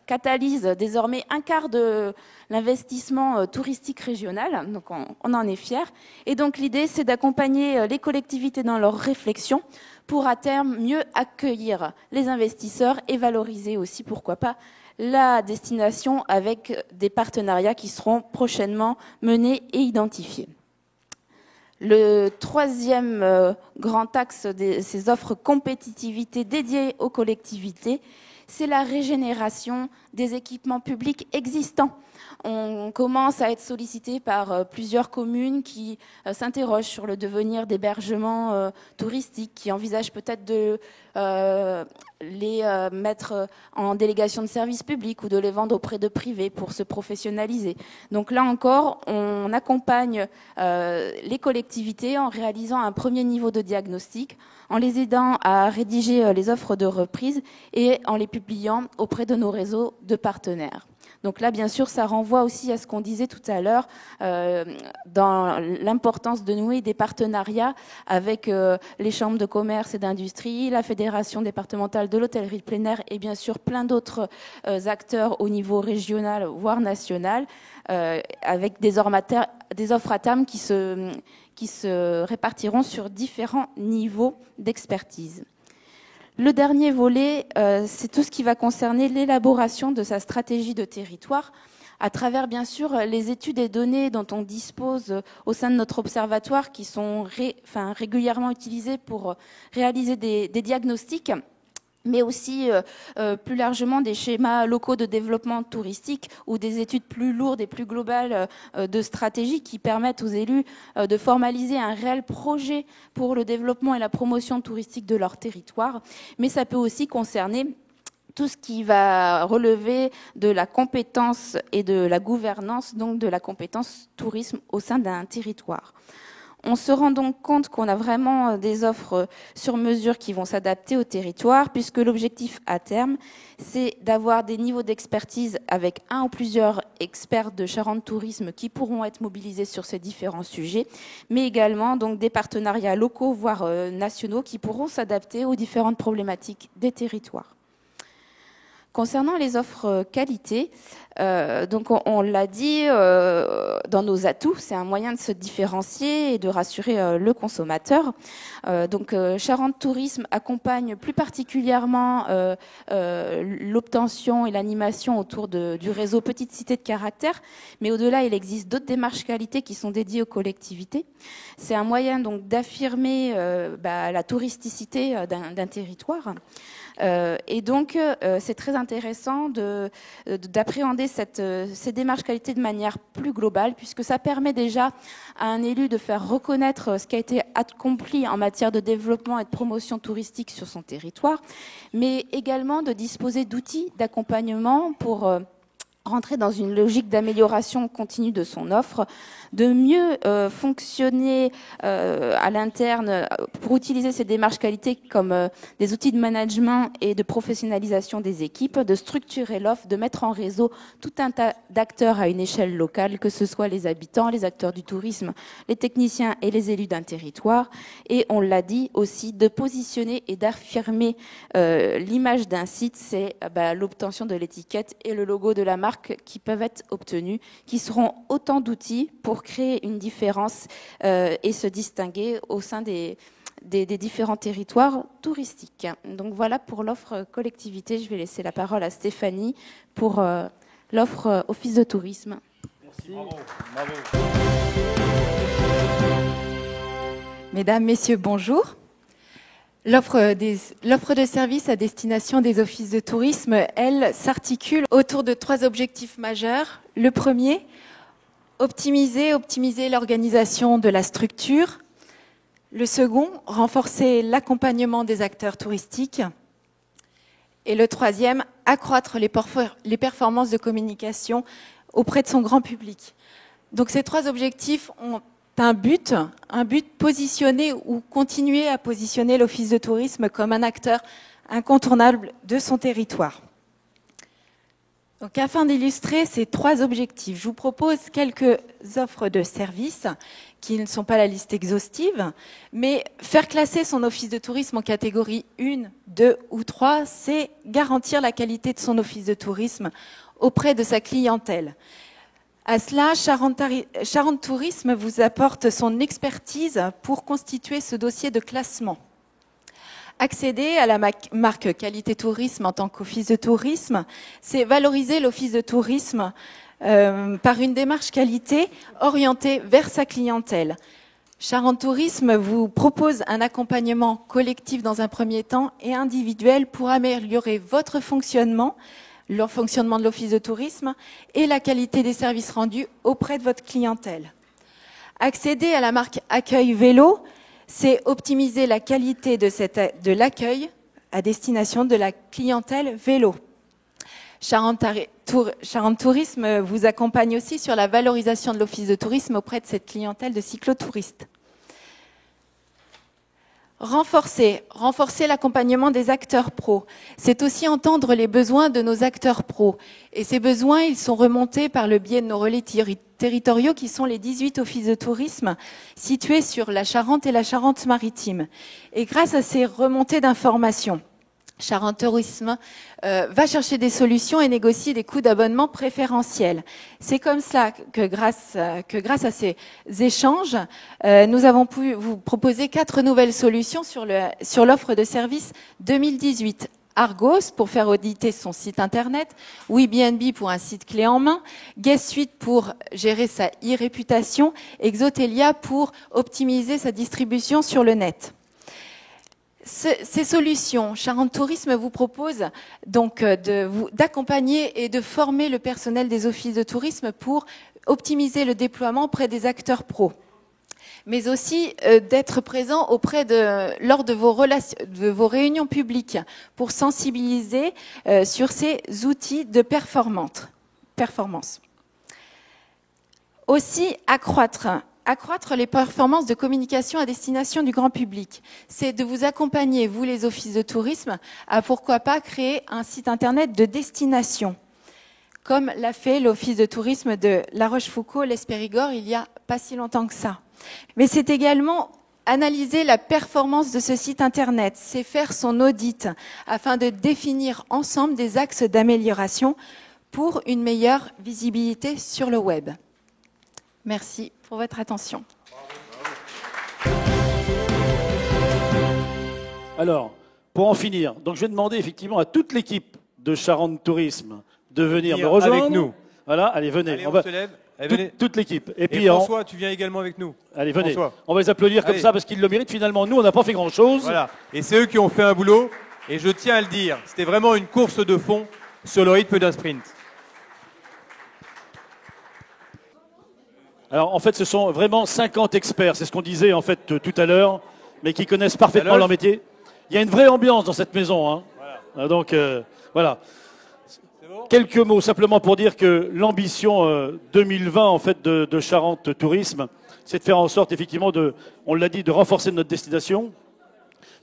catalyse désormais un quart de l'investissement touristique régional, donc on en est fiers. Et donc l'idée, c'est d'accompagner les collectivités dans leur réflexion pour à terme mieux accueillir les investisseurs et valoriser aussi, pourquoi pas, la destination avec des partenariats qui seront prochainement menés et identifiés. Le troisième grand axe de ces offres compétitivité dédiées aux collectivités, c'est la régénération des équipements publics existants. On commence à être sollicité par plusieurs communes qui s'interrogent sur le devenir d'hébergements touristiques, qui envisagent peut-être de les mettre en délégation de services publics ou de les vendre auprès de privés pour se professionnaliser. Donc là encore, on accompagne les collectivités en réalisant un premier niveau de diagnostic, en les aidant à rédiger les offres de reprise et en les publiant auprès de nos réseaux de partenaires. Donc là, bien sûr, ça renvoie aussi à ce qu'on disait tout à l'heure dans l'importance de nouer des partenariats avec les chambres de commerce et d'industrie, la Fédération départementale de l'hôtellerie de plein air et bien sûr plein d'autres acteurs au niveau régional, voire national, avec des offres à terme qui se répartiront sur différents niveaux d'expertise. Le dernier volet, c'est tout ce qui va concerner l'élaboration de sa stratégie de territoire, à travers bien sûr les études et données dont on dispose au sein de notre observatoire, qui sont régulièrement utilisées pour réaliser des diagnostics, mais aussi plus largement des schémas locaux de développement touristique ou des études plus lourdes et plus globales de stratégie qui permettent aux élus de formaliser un réel projet pour le développement et la promotion touristique de leur territoire. Mais ça peut aussi concerner tout ce qui va relever de la compétence et de la gouvernance, donc de la compétence tourisme au sein d'un territoire. On se rend donc compte qu'on a vraiment des offres sur mesure qui vont s'adapter au territoire, puisque l'objectif à terme, c'est d'avoir des niveaux d'expertise avec un ou plusieurs experts de Charente Tourisme qui pourront être mobilisés sur ces différents sujets, mais également donc des partenariats locaux, voire nationaux, qui pourront s'adapter aux différentes problématiques des territoires. Concernant les offres qualité, donc on l'a dit, dans nos atouts, c'est un moyen de se différencier et de rassurer le consommateur. Donc Charente Tourisme accompagne plus particulièrement l'obtention et l'animation autour du réseau Petite Cité de Caractère, mais au-delà, il existe d'autres démarches qualité qui sont dédiées aux collectivités. C'est un moyen donc d'affirmer la touristicité d'un territoire. Et donc, c'est très intéressant d'appréhender ces démarches qualité de manière plus globale, puisque ça permet déjà à un élu de faire reconnaître ce qui a été accompli en matière de développement et de promotion touristique sur son territoire, mais également de disposer d'outils d'accompagnement pour rentrer dans une logique d'amélioration continue de son offre, de mieux fonctionner à l'interne pour utiliser ces démarches qualité comme des outils de management et de professionnalisation des équipes, de structurer l'offre, de mettre en réseau tout un tas d'acteurs à une échelle locale, que ce soit les habitants, les acteurs du tourisme, les techniciens et les élus d'un territoire. Et on l'a dit aussi, de positionner et d'affirmer l'image d'un site, c'est l'obtention de l'étiquette et le logo de la marque qui peuvent être obtenus, qui seront autant d'outils pour créer une différence et se distinguer au sein des différents territoires touristiques. Donc voilà pour l'offre collectivité. Je vais laisser la parole à Stéphanie pour l'offre office de tourisme. Merci. Bravo. Bravo. Mesdames, Messieurs, bonjour. L'offre de services à destination des offices de tourisme, elle, s'articule autour de 3 objectifs majeurs. Le premier, optimiser l'organisation de la structure. Le second, renforcer l'accompagnement des acteurs touristiques. Et le troisième, accroître les performances de communication auprès de son grand public. Donc ces 3 objectifs ont un but positionner ou continuer à positionner l'office de tourisme comme un acteur incontournable de son territoire. Donc, afin d'illustrer ces 3 objectifs, je vous propose quelques offres de services qui ne sont pas la liste exhaustive, mais faire classer son office de tourisme en catégorie 1, 2 ou 3, c'est garantir la qualité de son office de tourisme auprès de sa clientèle. À cela, Charente Tourisme vous apporte son expertise pour constituer ce dossier de classement. Accéder à la marque Qualité Tourisme en tant qu'office de tourisme, c'est valoriser l'office de tourisme par une démarche qualité orientée vers sa clientèle. Charente Tourisme vous propose un accompagnement collectif dans un premier temps et individuel pour améliorer votre fonctionnement, le fonctionnement de l'office de tourisme et la qualité des services rendus auprès de votre clientèle. Accéder à la marque Accueil Vélo, c'est optimiser la qualité de l'accueil à destination de la clientèle vélo. Charente Tourisme vous accompagne aussi sur la valorisation de l'office de tourisme auprès de cette clientèle de cyclotouristes. Renforcer l'accompagnement des acteurs pros. C'est aussi entendre les besoins de nos acteurs pros. Et ces besoins, ils sont remontés par le biais de nos relais territoriaux qui sont les 18 offices de tourisme situés sur la Charente et la Charente-Maritime. Et grâce à ces remontées d'informations, Charente Tourisme va chercher des solutions et négocie des coûts d'abonnement préférentiels. C'est comme cela que grâce à ces échanges, nous avons pu vous proposer 4 nouvelles solutions sur l'offre de service 2018. Argos pour faire auditer son site internet, WeBnB pour un site clé en main, Guest Suite pour gérer sa e-réputation, Exotelia pour optimiser sa distribution sur le net. Ces solutions, Charente Tourisme vous propose donc d'accompagner et de former le personnel des offices de tourisme pour optimiser le déploiement auprès des acteurs pros, mais aussi d'être présent lors de vos réunions publiques pour sensibiliser sur ces outils de performance. Aussi, accroître les performances de communication à destination du grand public. C'est de vous accompagner, vous les offices de tourisme, à pourquoi pas créer un site internet de destination, comme l'a fait l'office de tourisme de La Rochefoucauld, l'Espérigord, il y a pas si longtemps que ça. Mais c'est également analyser la performance de ce site internet, c'est faire son audit afin de définir ensemble des axes d'amélioration pour une meilleure visibilité sur le web. Merci pour votre attention. Alors, pour en finir, donc je vais demander effectivement à toute l'équipe de Charente Tourisme de venir me rejoindre. Avec nous. Voilà, allez, venez. Allez, on se lève. Allez, venez. Toute l'équipe. Et puis François, tu viens également avec nous. Allez, venez. François. On va les applaudir comme ça parce qu'ils le méritent. Finalement, nous, on n'a pas fait grand-chose. Voilà. Et c'est eux qui ont fait un boulot. Et je tiens à le dire, c'était vraiment une course de fond sur le rythme d'un sprint. Alors, en fait, ce sont vraiment 50 experts. C'est ce qu'on disait, en fait, tout à l'heure, mais qui connaissent parfaitement leur métier. Il y a une vraie ambiance dans cette maison. Hein. Voilà. Donc, voilà. Quelques mots simplement pour dire que l'ambition 2020 en fait de Charente Tourisme, c'est de faire en sorte effectivement on l'a dit, de renforcer notre destination,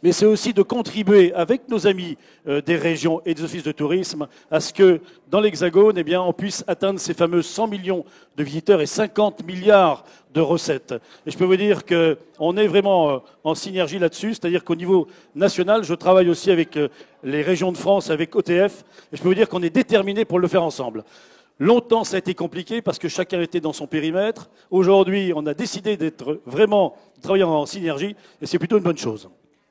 mais c'est aussi de contribuer avec nos amis des régions et des offices de tourisme à ce que dans l'Hexagone, eh bien, on puisse atteindre ces fameux 100 millions de visiteurs et 50 milliards de recettes. Et je peux vous dire qu'on est vraiment en synergie là-dessus, c'est-à-dire qu'au niveau national, je travaille aussi avec les régions de France, avec OTF, et je peux vous dire qu'on est déterminés pour le faire ensemble. Longtemps, ça a été compliqué parce que chacun était dans son périmètre. Aujourd'hui, on a décidé d'être vraiment, de travailler en synergie, et c'est plutôt une bonne chose.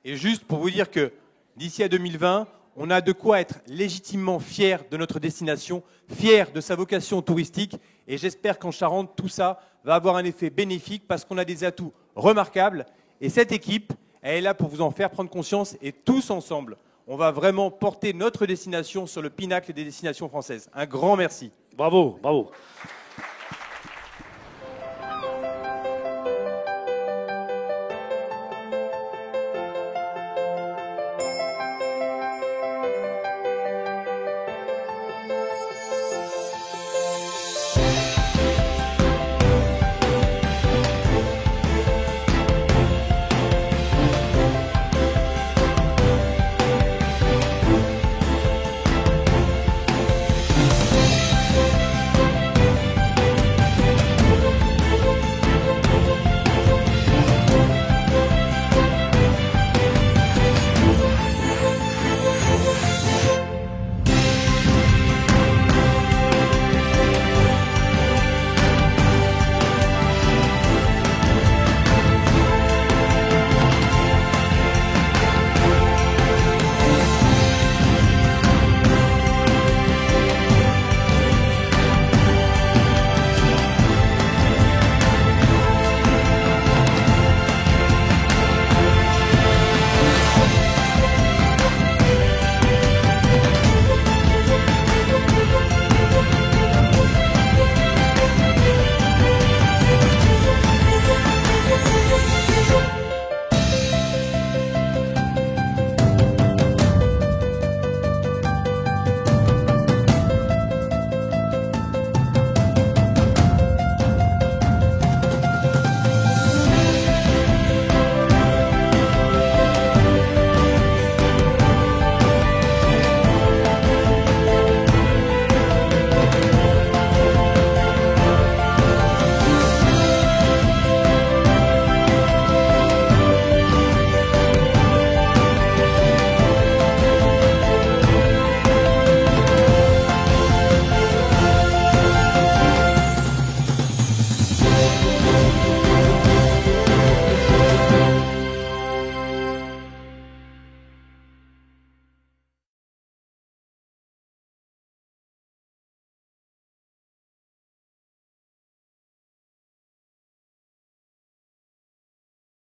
Et juste pour vous dire que d'ici à 2020, on a de quoi être légitimement fiers de notre destination, fiers de sa vocation touristique. Et j'espère qu'en Charente, tout ça va avoir un effet bénéfique parce qu'on a des atouts remarquables. Et cette équipe, elle est là pour vous en faire prendre conscience. Et tous ensemble, on va vraiment porter notre destination sur le pinacle des destinations françaises. Un grand merci. Bravo, bravo.